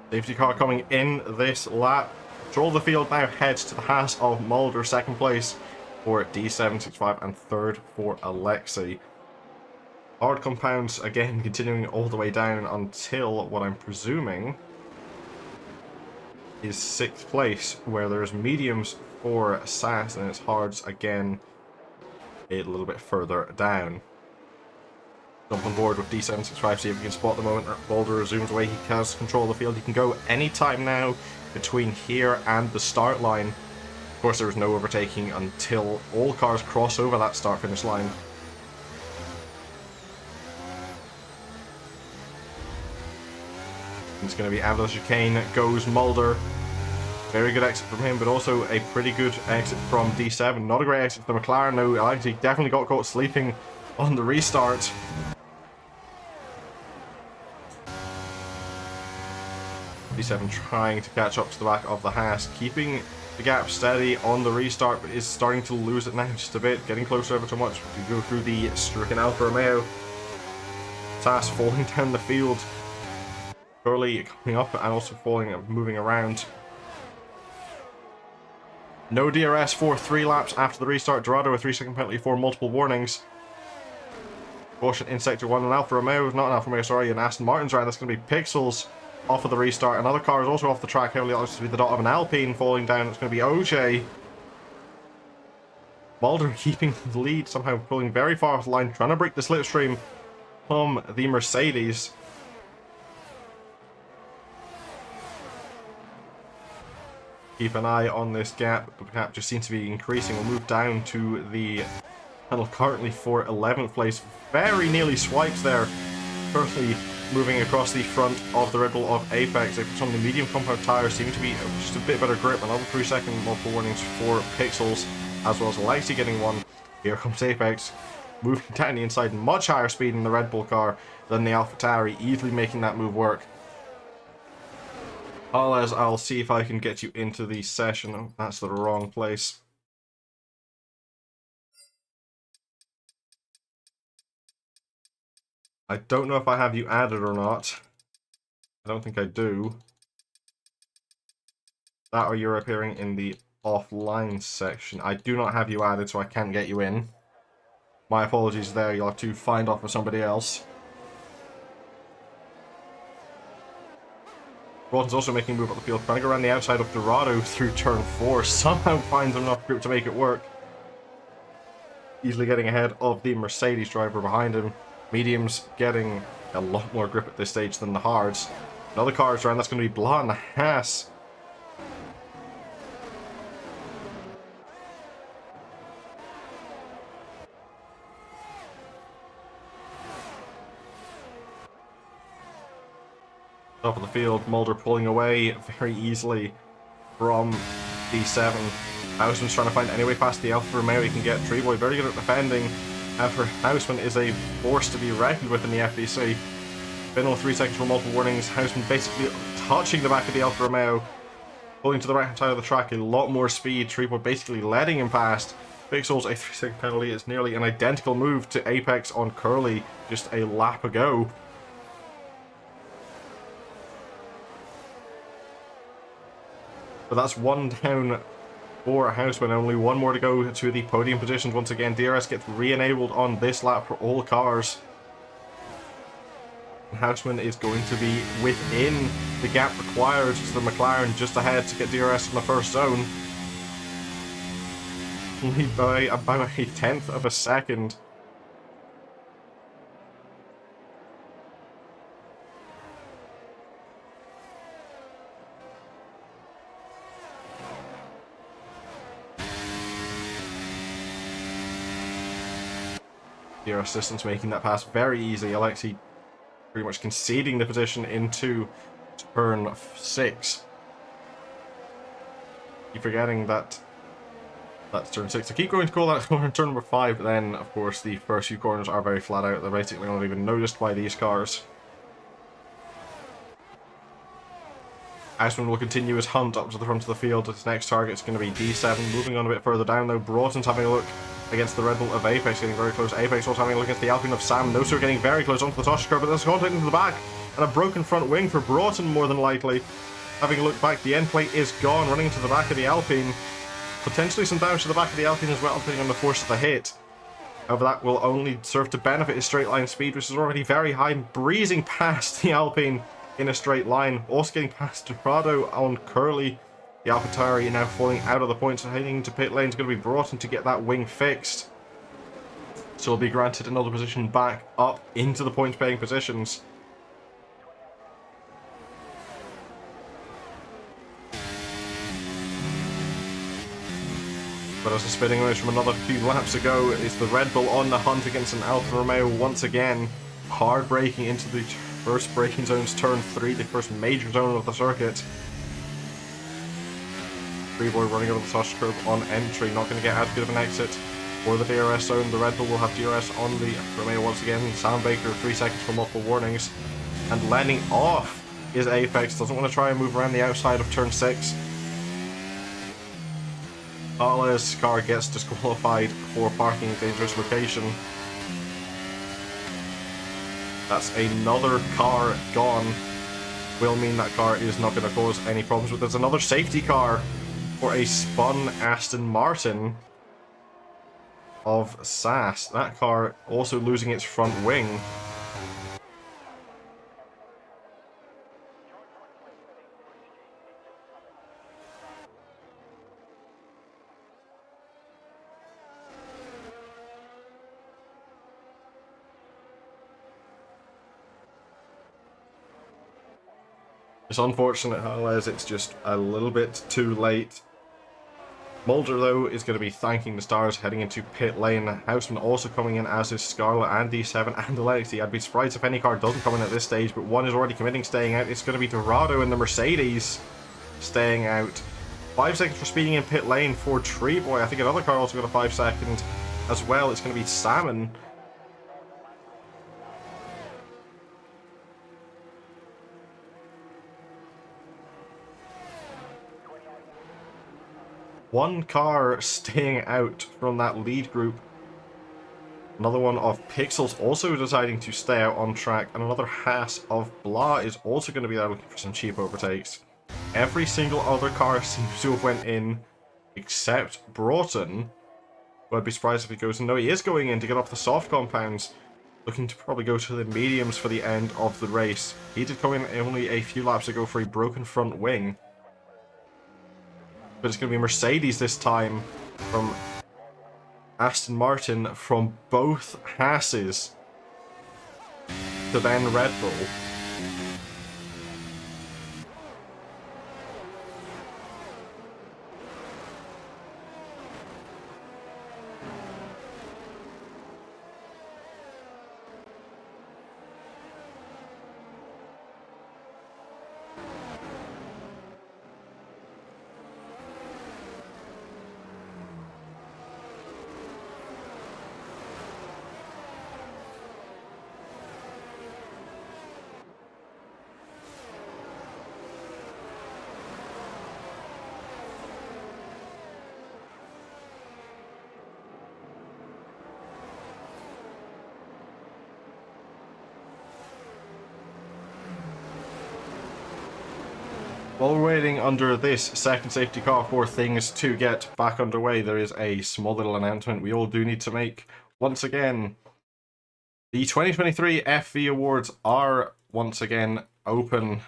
Safety car coming in this lap. Control the field now heads to the Haas of Mulder, second place for D765 and third for Alexei. Hard compounds again continuing all the way down until what I'm presuming is 6th place, where there's mediums for SAS and it's hards again a little bit further down. Jump on board with D765, see if we can spot the moment that Boulder zooms away. He has control of the field. He can go anytime now between here and the start line. Of course, there is no overtaking until all cars cross over that start-finish line. It's going to be out of the chicane goes Mulder. Very good exit from him, but also a pretty good exit from D7. Not a great exit from the McLaren, no. Actually, definitely got caught sleeping on the restart. D7 trying to catch up to the back of the Haas, keeping the gap steady on the restart, but is starting to lose it now just a bit, getting closer ever so much. We go through the stricken Alfa Romeo. SAS falling down the field. Curly coming up and also falling and moving around. No DRS for 3 laps after the restart. Dorado with 3-second penalty for multiple warnings. Caution in sector 1. An Alfa Romeo, not an Alfa Romeo, sorry, an Aston Martin's around. That's going to be Pixels off of the restart. Another car is also off the track. Heavily looks to be the dot of an Alpine falling down. It's going to be OJ. Mulder keeping the lead, somehow pulling very far off the line, trying to break the slipstream from the Mercedes. Keep an eye on this gap. The gap just seems to be increasing. We'll move down to the panel currently for 11th place. Very nearly swipes there. Currently moving across the front of the Red Bull of Apex. They put on the medium compound tires, seem to be just a bit better grip. Another 3-second multiple warnings for Pixels, as well as Alexei getting one. Here comes Apex, moving down the inside, much higher speed in the Red Bull car than the AlphaTauri, easily making that move work. I'll see if I can get you into the session. Oh, that's the wrong place. I don't know if I have you added or not. I don't think I do. That or you're appearing in the offline section. I do not have you added, so I can't get you in. My apologies there, you'll have to find off with somebody else. Broughton's also making a move up the field, trying to go around the outside of Dorado through turn 4. Somehow finds enough grip to make it work. Easily getting ahead of the Mercedes driver behind him. Mediums getting a lot more grip at this stage than the hards. Another car is around, that's going to be Blah and the Haas. Top of the field, Mulder pulling away very easily from D7. Houseman's trying to find any way past the Alfa Romeo he can get. Treeboy very good at defending. However, Houseman is a force to be reckoned with in the FVC. Binnell 3 seconds for multiple warnings. Houseman basically touching the back of the Alfa Romeo. Pulling to the right hand side of the track, a lot more speed. Treeboy basically letting him past. Pixel's a 3-second penalty. It's nearly an identical move to Apex on Curly just a lap ago. But that's one down for Houseman, only one more to go to the podium positions. Once again, DRS gets re-enabled on this lap for all cars. And Houseman is going to be within the gap required to the McLaren, just ahead to get DRS in the first zone. Only by about a tenth of a second. DRS Systems making that pass very easy. Alexei pretty much conceding the position into turn 6. Keep forgetting that that's turn 6. I keep going to call that turn number 5, but then, of course, the first few corners are very flat out. They're basically not even noticed by these cars. Houseman will continue his hunt up to the front of the field. His next target is going to be D7. Moving on a bit further down, though, Broughton's having a look against the Red Bull of Apex, getting very close. Apex also having a look at the Alpine of Sam. Noser getting very close onto the touch curve, but there's contact into the back. And a broken front wing for Broughton, more than likely. Having a look back, the end plate is gone, running into the back of the Alpine. Potentially some damage to the back of the Alpine as well, depending on the force of the hit. However, that will only serve to benefit his straight line speed, which is already very high, breezing past the Alpine in a straight line. Also getting past Dorado on Curly. The AlphaTauri now falling out of the points and heading into pit lane is going to be Broughton to get that wing fixed. So he'll be granted another position back up into the points paying positions. But as a spinning image from another few laps ago, is the Red Bull on the hunt against an Alfa Romeo once again. Hard braking into the first braking zone's turn 3, the first major zone of the circuit. Treeboy running over the touch curve on entry, not going to get as good of an exit for the DRS zone. The Red Bull will have DRS on the Romeo once again. Sam Baker 3 seconds for multiple warnings. And landing off is Apex, doesn't want to try and move around the outside of turn 6. Carla's car gets disqualified for parking in a dangerous location. That's another car gone. Will mean that car is not going to cause any problems, but there's another safety car for a spun Aston Martin of SAS. That car also losing its front wing. It's unfortunate, as it's just a little bit too late. Mulder, though, is going to be thanking the stars heading into pit lane. Houseman also coming in, as is Scarlet and D7 and Alexi. I'd be surprised if any car doesn't come in at this stage, but one is already committing, staying out. It's going to be Dorado and the Mercedes staying out. 5 seconds for speeding in pit lane for Treeboy. I think another car also got a 5 second as well. It's going to be Salmon. One car staying out from that lead group. Another one of Pixels also deciding to stay out on track. And another Haas of Blah is also going to be there looking for some cheap overtakes. Every single other car seems to have went in except Broughton. But I'd be surprised if he goes in. No, he is going in to get off the soft compounds. Looking to probably go to the mediums for the end of the race. He did come in only a few laps ago for a broken front wing. But it's going to be Mercedes this time from Aston Martin, from both Haas's to then Red Bull. While we're waiting under this second safety car for things to get back underway, there is a small little announcement we all do need to make. Once again, the 2023 FV Awards are once again open.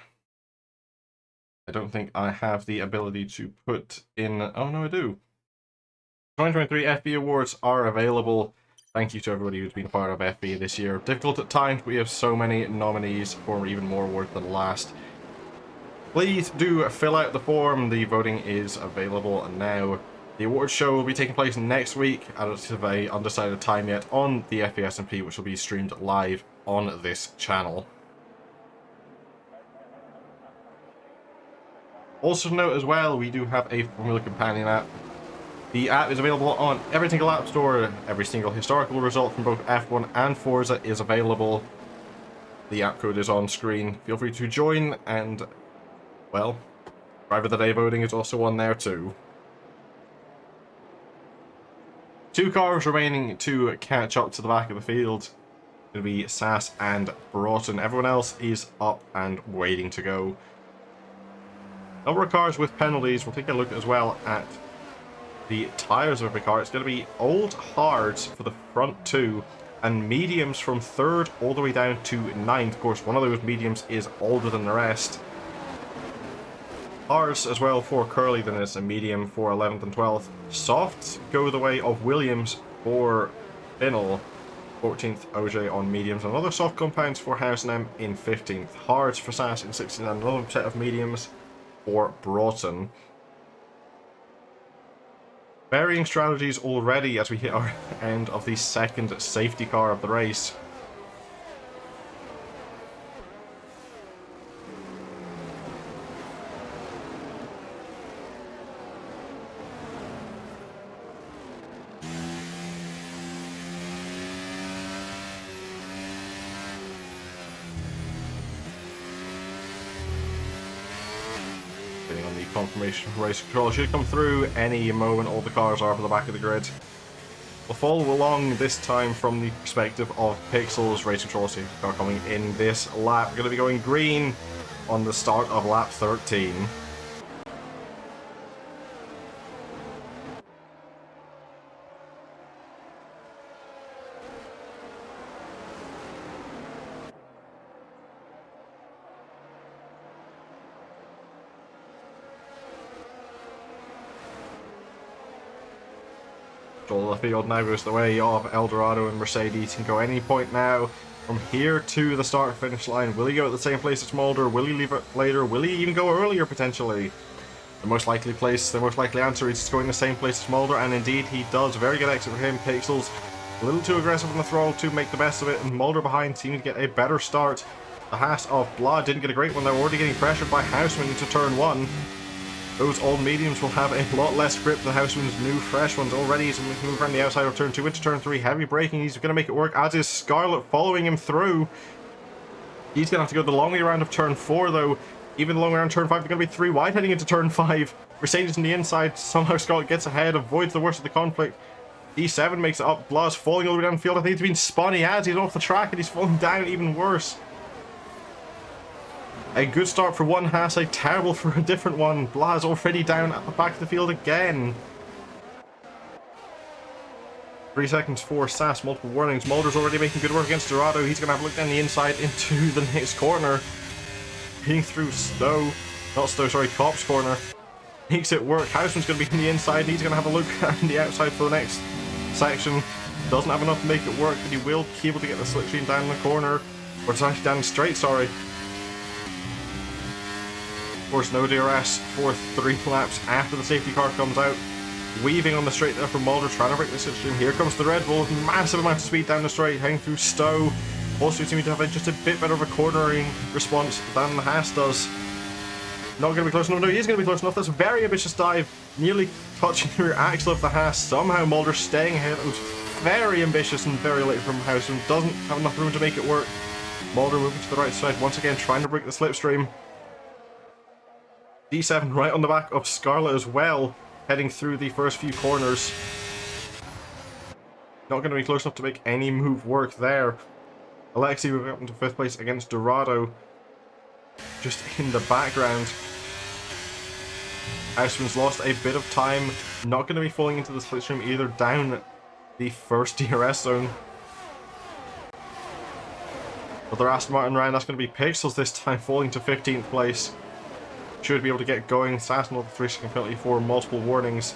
I don't think I have the ability to put in... Oh, no, I do. 2023 FV Awards are available. Thank you to everybody who's been a part of FV this year. Difficult at times, but we have so many nominees for even more awards than last. Please do fill out the form. The voting is available now. The awards show will be taking place next week at a undecided time yet on the FVSMP, which will be streamed live on this channel. Also note as well, we do have a Formula Companion app. The app is available on every single app store. Every single historical result from both F1 and Forza is available. The app code is on screen. Feel free to join, and well, Driver of the Day voting is also on there too. 2 cars remaining to catch up to the back of the field. It's going to be Sass and Broughton. Everyone else is up and waiting to go. Number of cars with penalties. We'll take a look as well at the tyres of every car. It's going to be old hards for the front 2 and mediums from 3rd all the way down to 9th. Of course, one of those mediums is older than the rest. Hards as well for Curly, then it's a medium for 11th and 12th. Softs go the way of Williams for Binnell, 14th. OJ on mediums, and other soft compounds for House and M in 15th. Hards for Sass in 16th, and another set of mediums for Broughton. Varying strategies already as we hit our end of the second safety car of the race. On the confirmation for race control should come through any moment. All the cars are for the back of the grid. We'll follow along this time from the perspective of Pixels. Race control safety car coming in this lap. We're going to be going green on the start of lap 13. The field now goes the way of Eldorado, and Mercedes can go any point now from here to the start finish line. Will he go at the same place as Mulder? Will he leave it later? Will he even go earlier potentially? The most likely answer is going the same place as Mulder, and indeed he does. Very good exit for him. Pixels a little too aggressive on the throttle to make the best of it, and Mulder behind seemed to get a better start. The Haas of Blood didn't get a great one. They're already getting pressured by Houseman into turn 1. Those old mediums will have a lot less grip than Houseman's new fresh ones. Already he's moving around the outside of turn 2 into turn 3. Heavy braking. He's going to make it work, as is Scarlet following him through. He's going to have to go the long way around of turn 4 though. Even the long way around turn 5, they're going to be 3 wide heading into turn 5. Mercedes on the inside. Somehow Scarlet gets ahead, avoids the worst of the conflict. D7 makes it up. Blas falling all the way downfield. I think he's been spun. He has. He's off the track and he's falling down even worse. A good start for one Haas, a terrible for a different one. Blas already down at the back of the field again. 3 seconds for Sass, multiple warnings. Mulder's already making good work against Dorado. He's going to have a look down the inside into the next corner. Hitting through Cop's corner. Makes it work. Houseman's going to be on the inside. He's going to have a look on the outside for the next section. Doesn't have enough to make it work, but he will be able to get the slipstream down the corner. Or it's actually down straight, sorry. Of course, no DRS for 3 laps after the safety car comes out. Weaving on the straight there for Mulder, trying to break the slipstream. Here comes the Red Bull, massive amount of speed down the straight, heading through Stowe. Also seeming to have just a bit better of a cornering response than the Haas does. Not going to be close enough. No, he is going to be close enough. That's a very ambitious dive, nearly touching the rear axle of the Haas. Somehow Mulder staying ahead. It was very ambitious and very late from Houseman. Doesn't have enough room to make it work. Mulder moving to the right side once again, trying to break the slipstream. D7 right on the back of Scarlet as well, heading through the first few corners. Not going to be close enough to make any move work there. Alexi moving up into 5th place against Dorado, just in the background. Houseman's lost a bit of time. Not going to be falling into the slipstream either, down the first DRS zone. Another Aston Martin round. That's going to be Pixels this time, falling to 15th place. Should be able to get going. Sass another 3-second penalty for multiple warnings.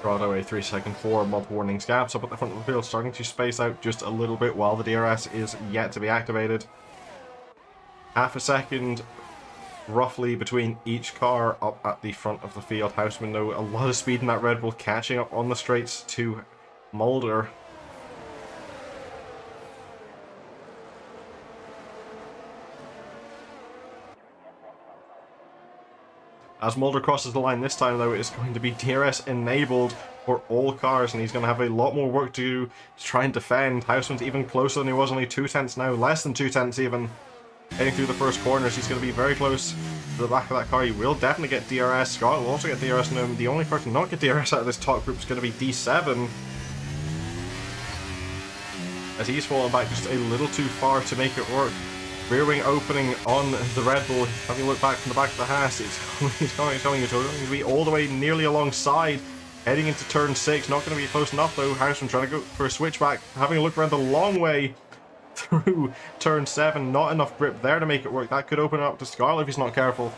Dorado a 3-second for multiple warnings gaps up at the front of the field, starting to space out just a little bit while the DRS is yet to be activated. Half a second roughly between each car up at the front of the field. Houseman, though, a lot of speed in that Red Bull, catching up on the straights to Mulder. As Mulder crosses the line this time, though, it is going to be DRS enabled for all cars, and he's going to have a lot more work to do to try and defend. Houseman's even closer than he was, only 2 tenths now, less than 2 tenths even. Heading through the first corners, he's going to be very close to the back of that car. He will definitely get DRS. Scott will also get DRS, and the only car to not get DRS out of this top group is going to be D7. As he's fallen back just a little too far to make it work. Rear wing opening on the Red Bull. Having a look back from the back of the Haas, it's coming. It's going to be all the way nearly alongside. Heading into turn 6. Not going to be close enough though. Houseman trying to go for a switchback. Having a look around the long way through turn 7. Not enough grip there to make it work. That could open it up to Scarlet if he's not careful.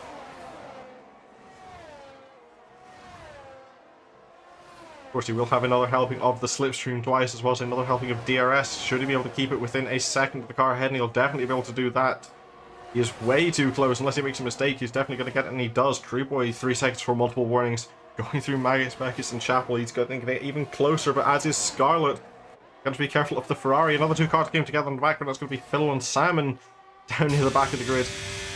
Of course, he will have another helping of the slipstream twice, as well as another helping of DRS. Should he be able to keep it within a second of the car ahead, and he'll definitely be able to do that. He is way too close. Unless he makes a mistake, he's definitely going to get it, and he does. True Boy, 3 seconds for multiple warnings. Going through Magus, Beckus, and Chapel, he's going to get even closer, but as is Scarlet. Got to be careful of the Ferrari. Another 2 cars came together in the background. That's going to be Phil and Salmon down near the back of the grid.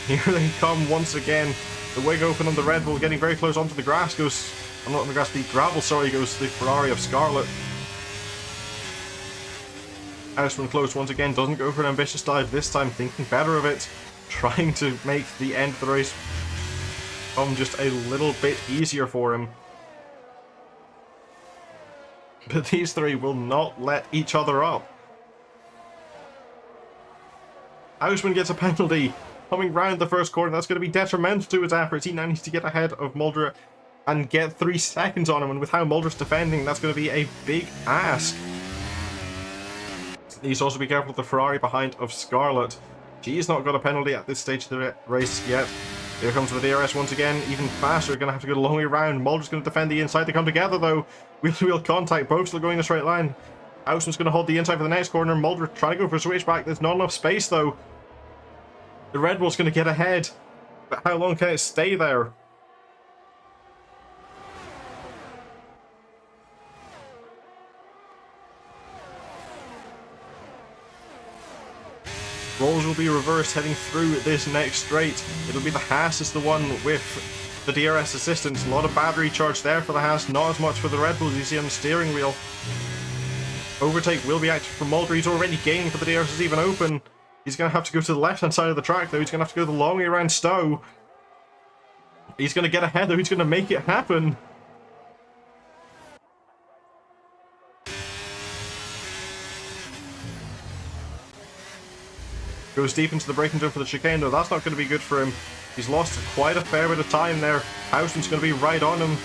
Here they come once again. The wing open on the Red Bull, getting very close onto the grass. Goes... I'm not on the grass, the gravel, sorry, goes to the Ferrari of Scarlet. Houseman close once again, doesn't go for an ambitious dive this time, thinking better of it. Trying to make the end of the race come just a little bit easier for him. But these 3 will not let each other up. Houseman gets a penalty coming round the first corner. That's going to be detrimental to his efforts. He now needs to get ahead of Mulder and get 3 seconds on him, and with how Mulder's defending, that's going to be a big ask. He needs to also be careful of the Ferrari behind of Scarlet. She's not got a penalty at this stage of the race yet. Here comes the DRS once again, even faster. Going to have to go the long way around. Mulder's going to defend the inside. They come together though. Wheel-to-wheel contact, both still going in a straight line. Houseman's going to hold the inside for the next corner. Mulder trying to go for a switchback. There's not enough space though. The Red Bull's going to get ahead, but how long can it stay there? Roles will be reversed heading through this next straight. It'll be the Haas is the one with the DRS assistance. A lot of battery charge there for the Haas, not as much for the Red Bull as you see on the steering wheel. Overtake will be active for Mulder. He's already gaining for the DRS is even open. He's going to have to go to the left-hand side of the track though. He's going to have to go the long way around Stowe. He's going to get ahead, though. He's going to make it happen. Goes deep into the braking zone for the chicane, though. That's not going to be good for him. He's lost quite a fair bit of time there. Houseman's going to be right on him.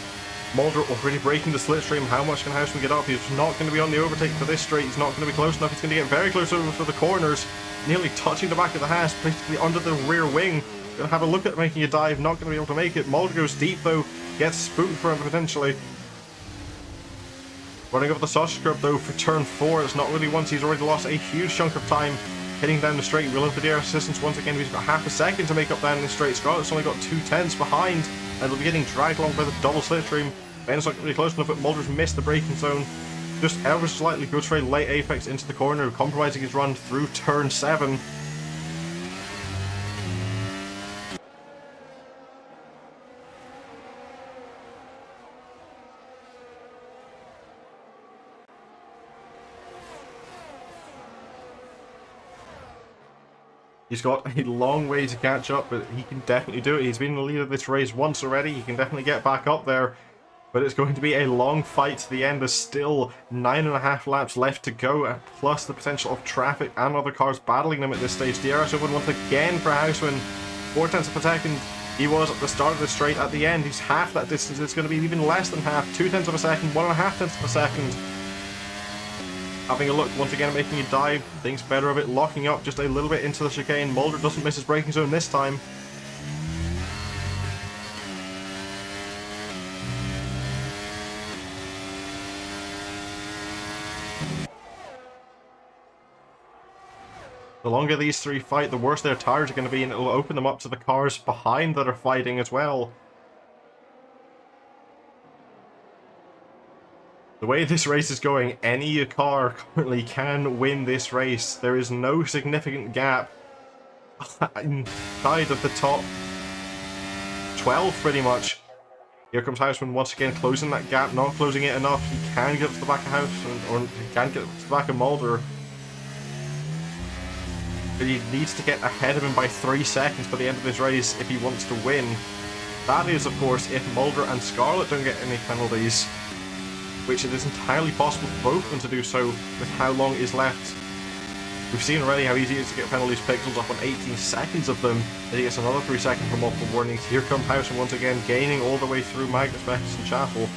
Mulder already breaking the slipstream. How much can Houseman get up? He's not going to be on the overtake for this straight. He's not going to be close enough. He's going to get very close over for the corners. Nearly touching the back of the Haas, basically under the rear wing. Going to have a look at making a dive. Not going to be able to make it. Mulder goes deep, though. Gets spooked for him, potentially. Running over the sausage curb, though, for turn 4. It's not really once. He's already lost a huge chunk of time. Heading down the straight, willing for the air assistance once again. He's got half a second to make up down the straight. Scarlett's only got 2/10 behind, and he'll be getting dragged along by the double slipstream. Ben's not really close enough, but Mulder's missed the braking zone. Just ever so slightly goes for a late apex into the corner, compromising his run through turn 7. He's got a long way to catch up, but he can definitely do it. He's been the leader of this race once already. He can definitely get back up there. But it's going to be a long fight to the end. There's still 9.5 laps left to go, plus the potential of traffic and other cars battling them at this stage. DRS open once again for Houseman. 0.4 of a second. He was at the start of the straight. At the end, he's half that distance. It's going to be even less than half. 0.2 of a second, 1.5 of a second. Having a look once again at making a dive, thinks better of it, locking up just a little bit into the chicane. Mulder doesn't miss his braking zone this time. The longer these three fight, the worse their tires are going to be, and it will open them up to the cars behind that are fighting as well. The way this race is going, any car currently can win this race. There is no significant gap inside of the top 12 pretty much. Here comes Houseman once again closing that gap, not closing it enough. He can get up to the back of Houseman, or he can get up to the back of Mulder. But he needs to get ahead of him by 3 seconds by the end of this race if he wants to win. That is, of course, if Mulder and Scarlett don't get any penalties, which it is entirely possible for both of them to do so with how long is left. We've seen already how easy it is to get penalties. Pixels up on 18 seconds of them, and he gets another 3 seconds for multiple warnings. Here comes Houseman once again, gaining all the way through Magnus, Beckes and Chapel,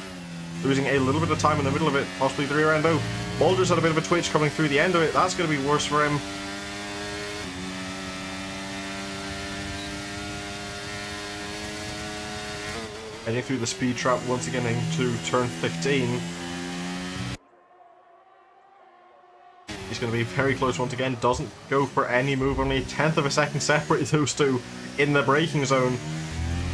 losing a little bit of time in the middle of it, possibly the rear end though. Mulder's had a bit of a twitch coming through the end of it. That's going to be worse for him. Heading through the speed trap once again into turn 15. He's going to be very close once again. Doesn't go for any move. Only 1/10 of a second separates those two in the braking zone.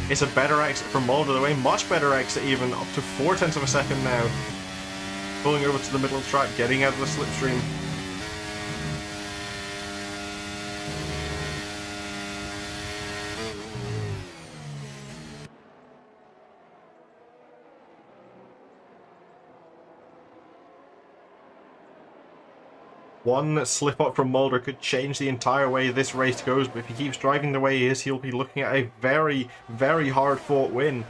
It's a better exit from Mulder, the way much better exit, even up to 0.4 of a second now. Pulling over to the middle of the track, getting out of the slipstream. One slip up from Mulder could change the entire way this race goes, but if he keeps driving the way he is, he'll be looking at a very, very hard-fought win.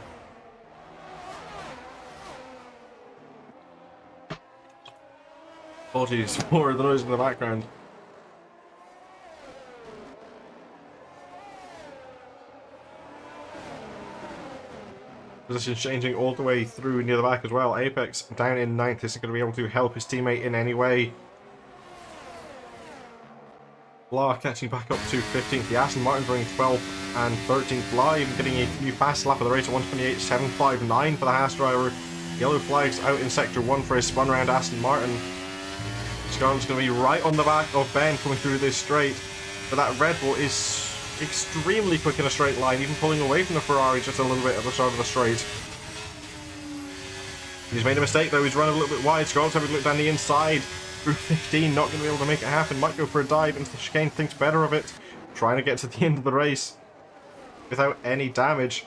Apologies for the noise in the background. Position changing all the way through near the back as well. Apex down in 9th isn't going to be able to help his teammate in any way. Blah catching back up to 15th. The Aston Martin's running 12th and 13th. Blah even getting a new fast lap of the race at 1:28.759 for the Haas driver. Yellow flags out in sector 1 for his spun round Aston Martin. Scarlett's going to be right on the back of Ben coming through this straight. But that Red Bull is extremely quick in a straight line, even pulling away from the Ferrari just a little bit at the start of the straight. He's made a mistake though. He's run a little bit wide. Scarlett's having a look down the inside. Through 15, not going to be able to make it happen. Might go for a dive into the chicane, thinks better of it. Trying to get to the end of the race without any damage.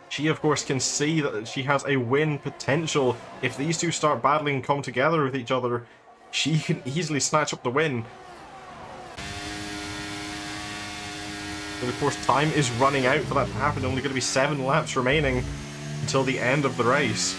She, of course, can see that she has a win potential. If these two start battling and come together with each other, she can easily snatch up the win. And of course, time is running out for that to happen. Only going to be 7 laps remaining until the end of the race.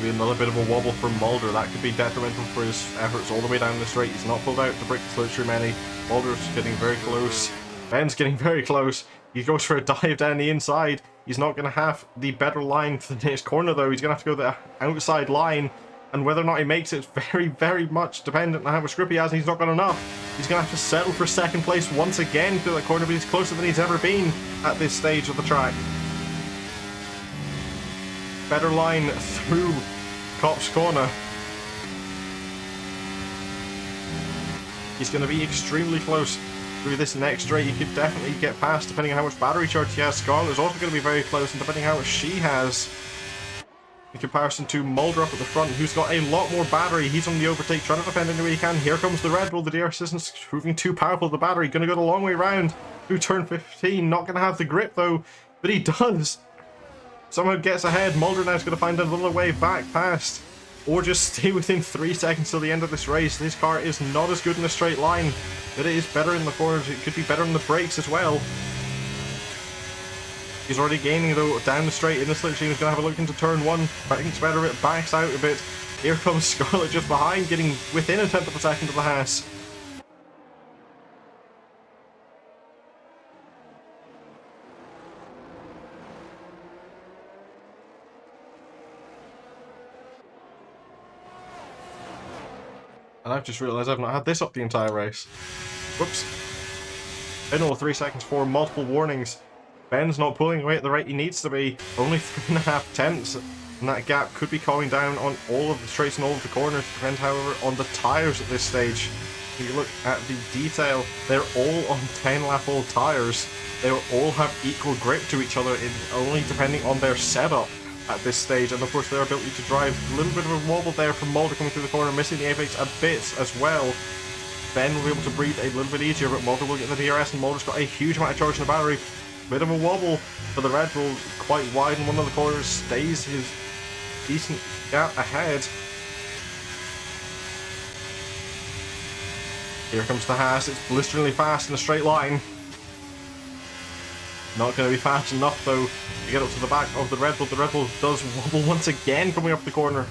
Be another bit of a wobble from Mulder. That could be detrimental for his efforts all the way down the straight. He's not pulled out to break the slipstream any. Mulder's getting very close. Ben's getting very close. He goes for a dive down the inside. He's not going to have the better line for the next corner though. He's going to have to go the outside line. And whether or not he makes it is very, very much dependent on how much grip he has, and he's not got enough. He's going to have to settle for second place once again through that corner, but he's closer than he's ever been at this stage of the track. Better line through Cop's corner. He's going to be extremely close through this next straight. He could definitely get past depending on how much battery charge he has. Scarlett's also going to be very close, and depending on how much she has in comparison to Mulder up at the front, who's got a lot more battery. He's on the overtake, trying to defend any way he can. Here comes the Red Bull. The DRS isn't proving too powerful. The battery going to go the long way round through turn 15. Not going to have the grip though, but he does. Somehow gets ahead. Mulder now is going to find another way back past, or just stay within 3 seconds till the end of this race. This car is not as good in a straight line, but it is better in the corners. It could be better in the brakes as well. He's already gaining though down the straight in the slipstream. He's going to have a look into turn 1. I think it's better it backs out a bit. Here comes Scarlett just behind, getting within a tenth of a second of the Haas. And I've just realised I've not had this up the entire race. Whoops. In all 3 seconds for multiple warnings. Ben's not pulling away at the rate he needs to be. Only 3.5 tenths. And that gap could be calming down on all of the straights and all of the corners. Depends, however, on the tyres at this stage. If you look at the detail, they're all on 10-lap-old tyres. They all have equal grip to each other, only depending on their setup at this stage. And of course their ability to drive. A little bit of a wobble there from Mulder coming through the corner, missing the apex a bit as well. Ben will be able to breathe a little bit easier, but Mulder will get the DRS, and Mulder's got a huge amount of charge in the battery. Bit of a wobble for the Red Bull, quite wide in one of the corners, stays his decent gap ahead. Here comes the Haas. It's blisteringly fast in a straight line. Not going to be fast enough though to get up to the back of the Red Bull. The Red Bull does wobble once again coming up the corner.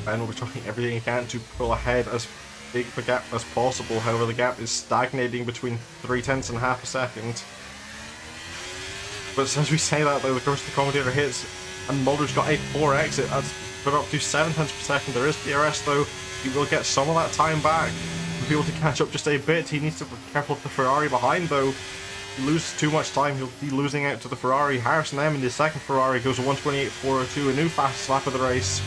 Ben will be trying everything he can to pull ahead as big of a gap as possible. However, the gap is stagnating between 3 tenths and half a second. But as we say that though, of course the commentator hits and Mulder's got a 4 exit. That's put up to 7 tenths per second. There is DRS though. He will get some of that time back. He'll be able to catch up just a bit. He needs to be careful of the Ferrari behind though. If he loses too much time, he'll be losing out to the Ferrari. Harrison M in the second Ferrari goes 1:28.402, a new fastest lap of the race.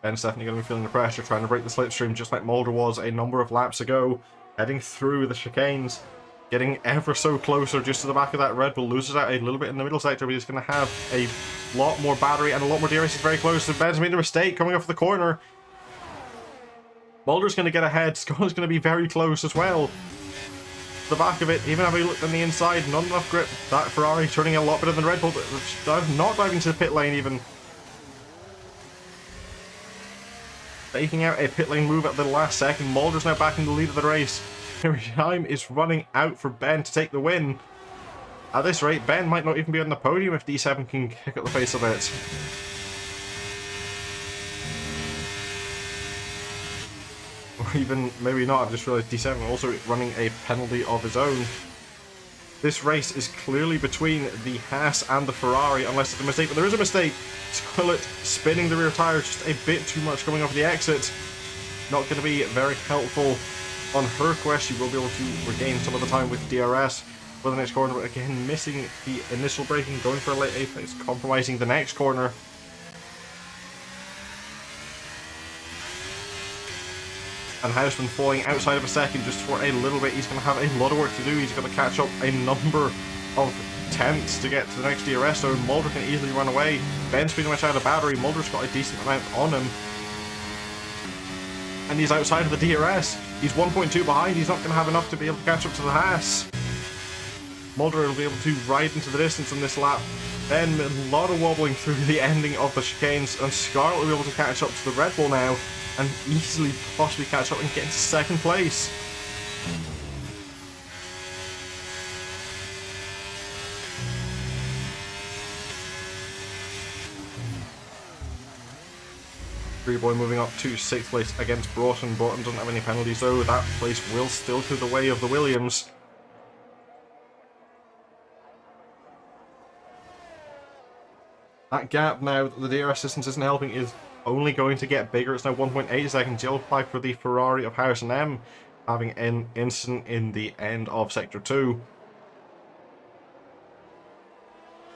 Ben's definitely going to be feeling the pressure, trying to break the slipstream just like Mulder was a number of laps ago. Heading through the chicanes, getting ever so closer just to the back of that Red Bull. Loses out a little bit in the middle sector, but he's going to have a lot more battery and a lot more DRS. He's very close. And Ben's made a mistake coming off the corner. Mulder's going to get ahead. Scott's going to be very close as well. The back of it, even having looked on the inside, not enough grip. That Ferrari turning a lot better than Red Bull, but not driving to the pit lane even. Faking out a pit lane move at the last second. Mulder's now back in the lead of the race. Time is running out for Ben to take the win. At this rate, Ben might not even be on the podium if D7 can kick up the pace a bit. Or even, maybe not, I've just realised D7 also running a penalty of his own. This race is clearly between the Haas and the Ferrari, unless it's a mistake, but there is a mistake. Scarlett spinning the rear tyre just a bit too much coming off the exit. Not going to be very helpful on her quest. She will be able to regain some of the time with DRS for the next corner, but again, missing the initial braking, going for a late apex, compromising the next corner. And Houseman falling outside of a second just for a little bit. He's going to have a lot of work to do. He's going to catch up a number of attempts to get to the next DRS, so Mulder can easily run away. Ben's pretty much out of battery. Mulder's got a decent amount on him. And he's outside of the DRS. He's 1.2 behind. He's not going to have enough to be able to catch up to the Haas. Mulder will be able to ride into the distance on this lap. Ben, a lot of wobbling through the ending of the chicanes, and Scarlett will be able to catch up to the Red Bull now and easily possibly catch up and get into second place. Boy moving up to 6th place against Broughton. Broughton doesn't have any penalties though. That place will still go the way of the Williams. That gap now that the DRS distance isn't helping is only going to get bigger. It's now 1.8 seconds. Yellow flag for the Ferrari of Harrison M, having an incident in the end of Sector 2.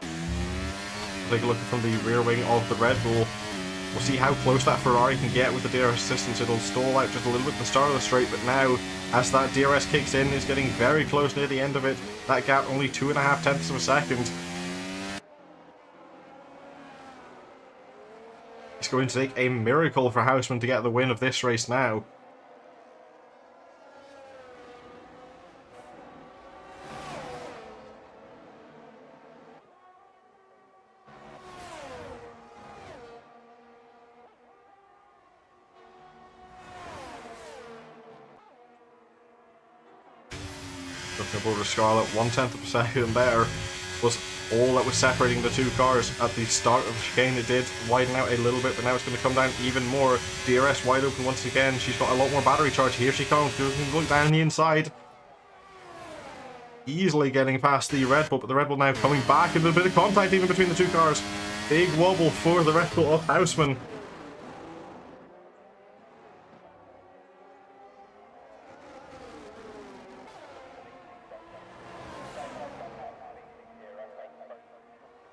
Take a look from the rear wing of the Red Bull. We'll see how close that Ferrari can get with the DRS distance. It'll stall out just a little bit at the start of the straight, but now, as that DRS kicks in, it's getting very close near the end of it. That gap only 2.5 tenths of a second. It's going to take a miracle for Houseman to get the win of this race now. Looking over to Scarlett, 1/10 of a second there was all that was separating the two cars at the start of the chicane. It did widen out a little bit, but now it's going to come down even more. DRS wide open once again. She's got a lot more battery charge. Here she comes. Look down the inside. Easily getting past the Red Bull, but the Red Bull now coming back. A little bit of contact even between the two cars. Big wobble for the Red Bull of Houseman.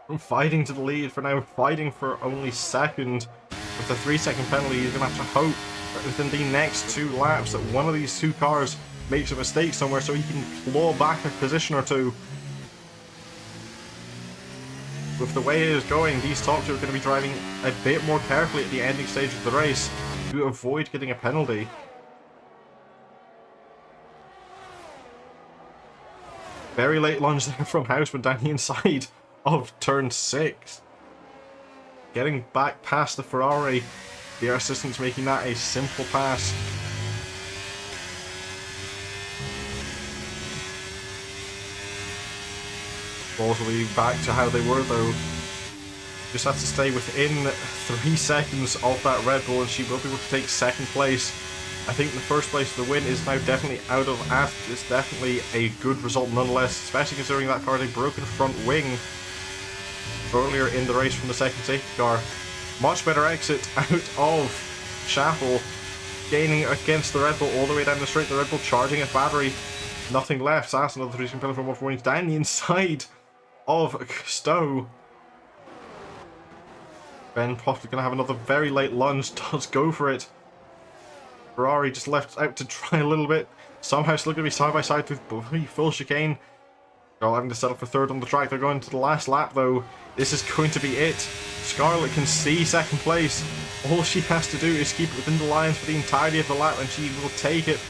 From fighting to the lead for now, fighting for only second. With the 3-second penalty, he's going to have to hope that within the next 2 laps that one of these 2 cars makes a mistake somewhere so he can claw back a position or 2. With the way it is going, these top 2 are going to be driving a bit more carefully at the ending stage of the race to avoid getting a penalty. Very late lunge there from Houseman down the inside of turn 6. Getting back past the Ferrari, the assistant's making that a simple pass. Balls will be back to how they were though. Just has to stay within 3 seconds of that Red Bull and she will be able to take second place. I think the first place for the win is now definitely out of ask. It's definitely a good result nonetheless, especially considering that car had a broken front wing earlier in the race from the second safety car. Much better exit out of Chapel, gaining against the Red Bull all the way down the straight. The Red Bull charging its battery, nothing left. Sass another 3-second penalty from 1 down the inside of Stowe. Ben possibly going to have another very late lunge, does go for it. Ferrari just left out to try a little bit. Somehow still going to be side by side with full chicane. They're all having to settle for third on the track. They're going to the last lap though. This is going to be it. Scarlett can see second place. All she has to do is keep it within the lines for the entirety of the lap and she will take it.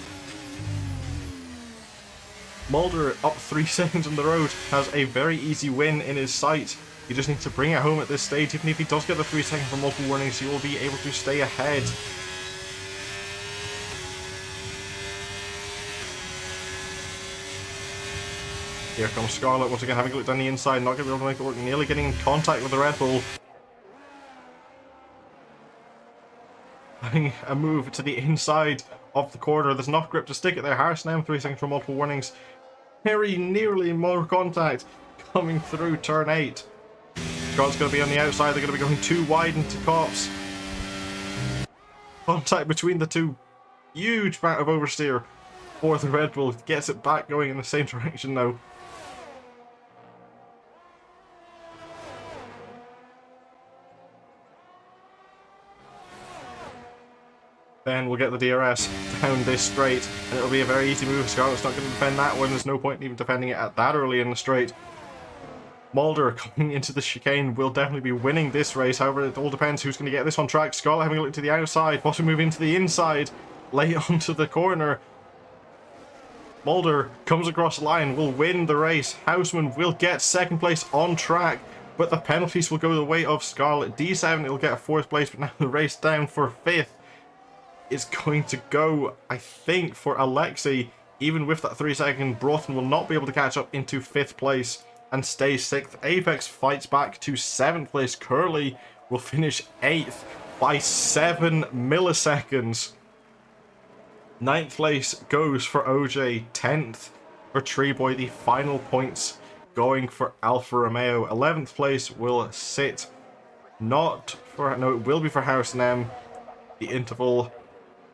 Mulder, up 3 seconds on the road, has a very easy win in his sight. He just needs to bring it home at this stage. Even if he does get the 3 seconds from multiple warnings, he will be able to stay ahead. Here comes Scarlett once again, having a look down the inside, not going to be able to make it work, nearly getting in contact with the Red Bull. Having a move to the inside of the corner, there's enough grip to stick it there. Harrison M, 3 seconds from multiple warnings. Very nearly more contact coming through turn 8. Scarlett's going to be on the outside, they're going to be going too wide into Cops. Contact between the two, huge amount of oversteer for the Red Bull, gets it back going in the same direction now. Then we'll get the DRS down this straight, and it'll be a very easy move. Scarlett's not going to defend that one. There's no point in even defending it at that early in the straight. Mulder coming into the chicane will definitely be winning this race. However, it all depends who's going to get this on track. Scarlett having a look to the outside, possibly moving to the inside, late onto the corner. Mulder comes across the line, will win the race. Houseman will get second place on track, but the penalties will go the way of Scarlett. D7 will get fourth place, but now the race down for fifth is going to go, I think, for Alexei. Even with that 3 second, Broughton will not be able to catch up into fifth place and stay sixth. Apex fights back to seventh place. Curly will finish eighth by 7 milliseconds. Ninth place goes for OJ. 10th for Treeboy. The final points going for Alfa Romeo. 11th place will sit it will be for House and M. The interval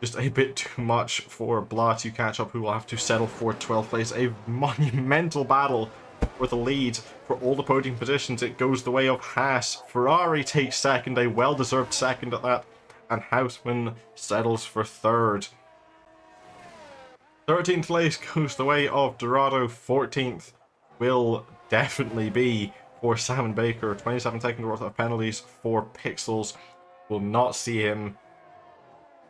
just a bit too much for Blah to catch up, who will have to settle for 12th place. A monumental battle for the lead for all the podium positions. It goes the way of Haas. Ferrari takes second, a well-deserved second at that, and Houseman settles for third. 13th place goes the way of Dorado. 14th will definitely be for Sam Baker. 27 seconds worth of penalties for Pixels will not see him.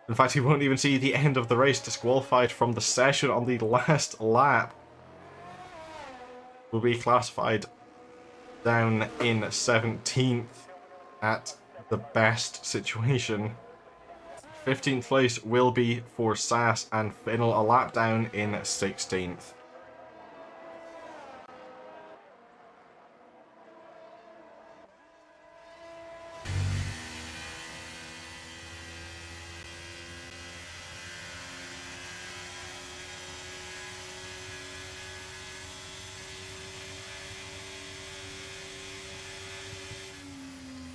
In fact, he won't even see the end of the race. Disqualified from the session on the last lap. Will be classified down in 17th at the best situation. 15th place will be for Sass, and Finnell a lap down in 16th.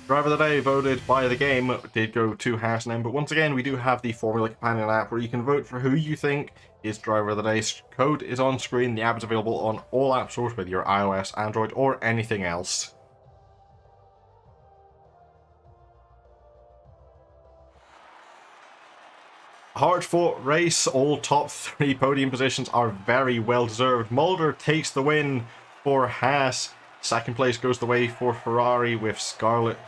Driver of the Day voted by the game did go to House and M, but once again we do have the Formula Companion app where you can vote for who you think is Driver of the Day. Code is on screen. The app is available on all app stores with your iOS, Android, or anything else. Hard-fought race. All top 3 podium positions are very well deserved. Mulder takes the win for Haas. Second place goes the way for Ferrari with Scarlett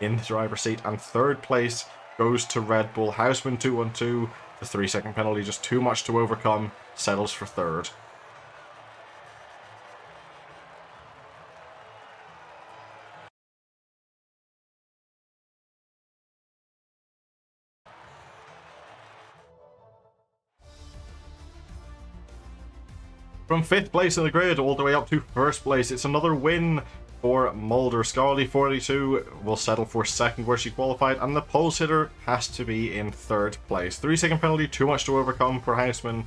in the driver's seat, and third place goes to Red Bull. Houseman 212. The 3 second penalty just too much to overcome. Settles for third. From 5th place in the grid all the way up to 1st place, it's another win for Mulder. Scarly 42 will settle for 2nd where she qualified, and the pole sitter has to be in 3rd place. 3 second penalty, too much to overcome for Houseman.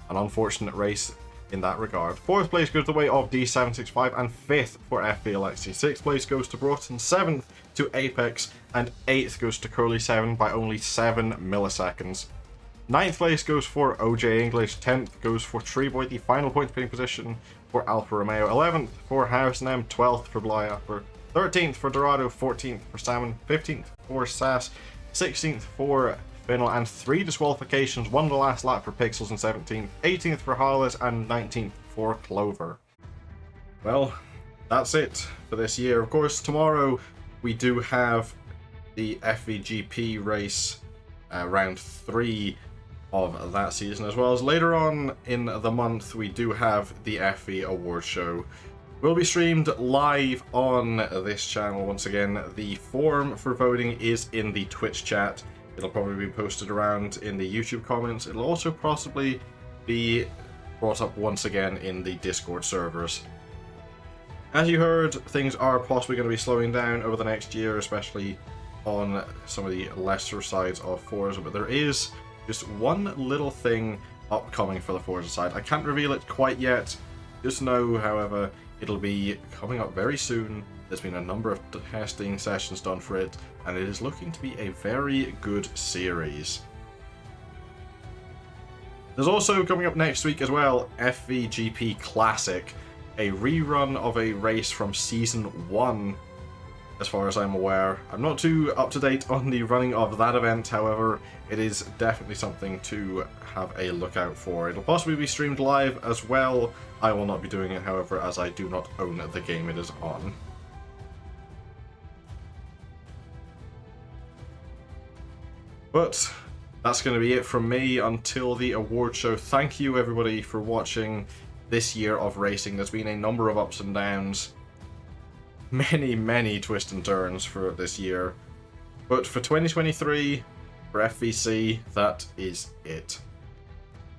An unfortunate race in that regard. 4th place goes the way of D765, and 5th for FB Alexi. 6th place goes to Broughton, 7th to Apex, and 8th goes to Curly 7 by only 7 milliseconds. 9th place goes for OJ English, 10th goes for Treeboy, the final point picking position for Alfa Romeo, 11th for House and M, 12th for Bly Upper, 13th for Dorado, 14th for Salmon, 15th for Sass, 16th for Finnell, and 3 disqualifications, 1 the last lap for Pixels in 17th, 18th for Harless, and 19th for Clover. Well, that's it for this year. Of course, tomorrow we do have the FVGP race, round 3 of that season, as well as later on in the month we do have the FV award show. Will be streamed live on this channel. Once again, the form for voting is in the Twitch chat. It'll probably be posted around in the YouTube comments. It'll also possibly be brought up once again in the Discord servers. As you heard, things are possibly going to be slowing down over the next year, especially on some of the lesser sides of Forza, but there is just one little thing upcoming for the Forza side. I can't reveal it quite yet. Just know, however, it'll be coming up very soon. There's been a number of testing sessions done for it, and it is looking to be a very good series. There's also coming up next week as well, FVGP Classic, a rerun of a race from Season 1 as far as I'm aware. I'm not too up to date on the running of that event, however, it is definitely something to have a look out for. It'll possibly be streamed live as well. I will not be doing it, however, as I do not own the game it is on. But that's going to be it from me until the award show. Thank you everybody for watching this year of racing. There's been a number of ups and downs. Many twists and turns for this year. But for 2023, for FVC, that is it.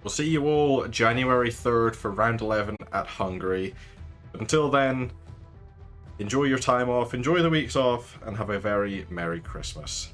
We'll see you all January 3rd for round 11 at Hungary. But until then, enjoy your time off, enjoy the weeks off, and have a very Merry Christmas.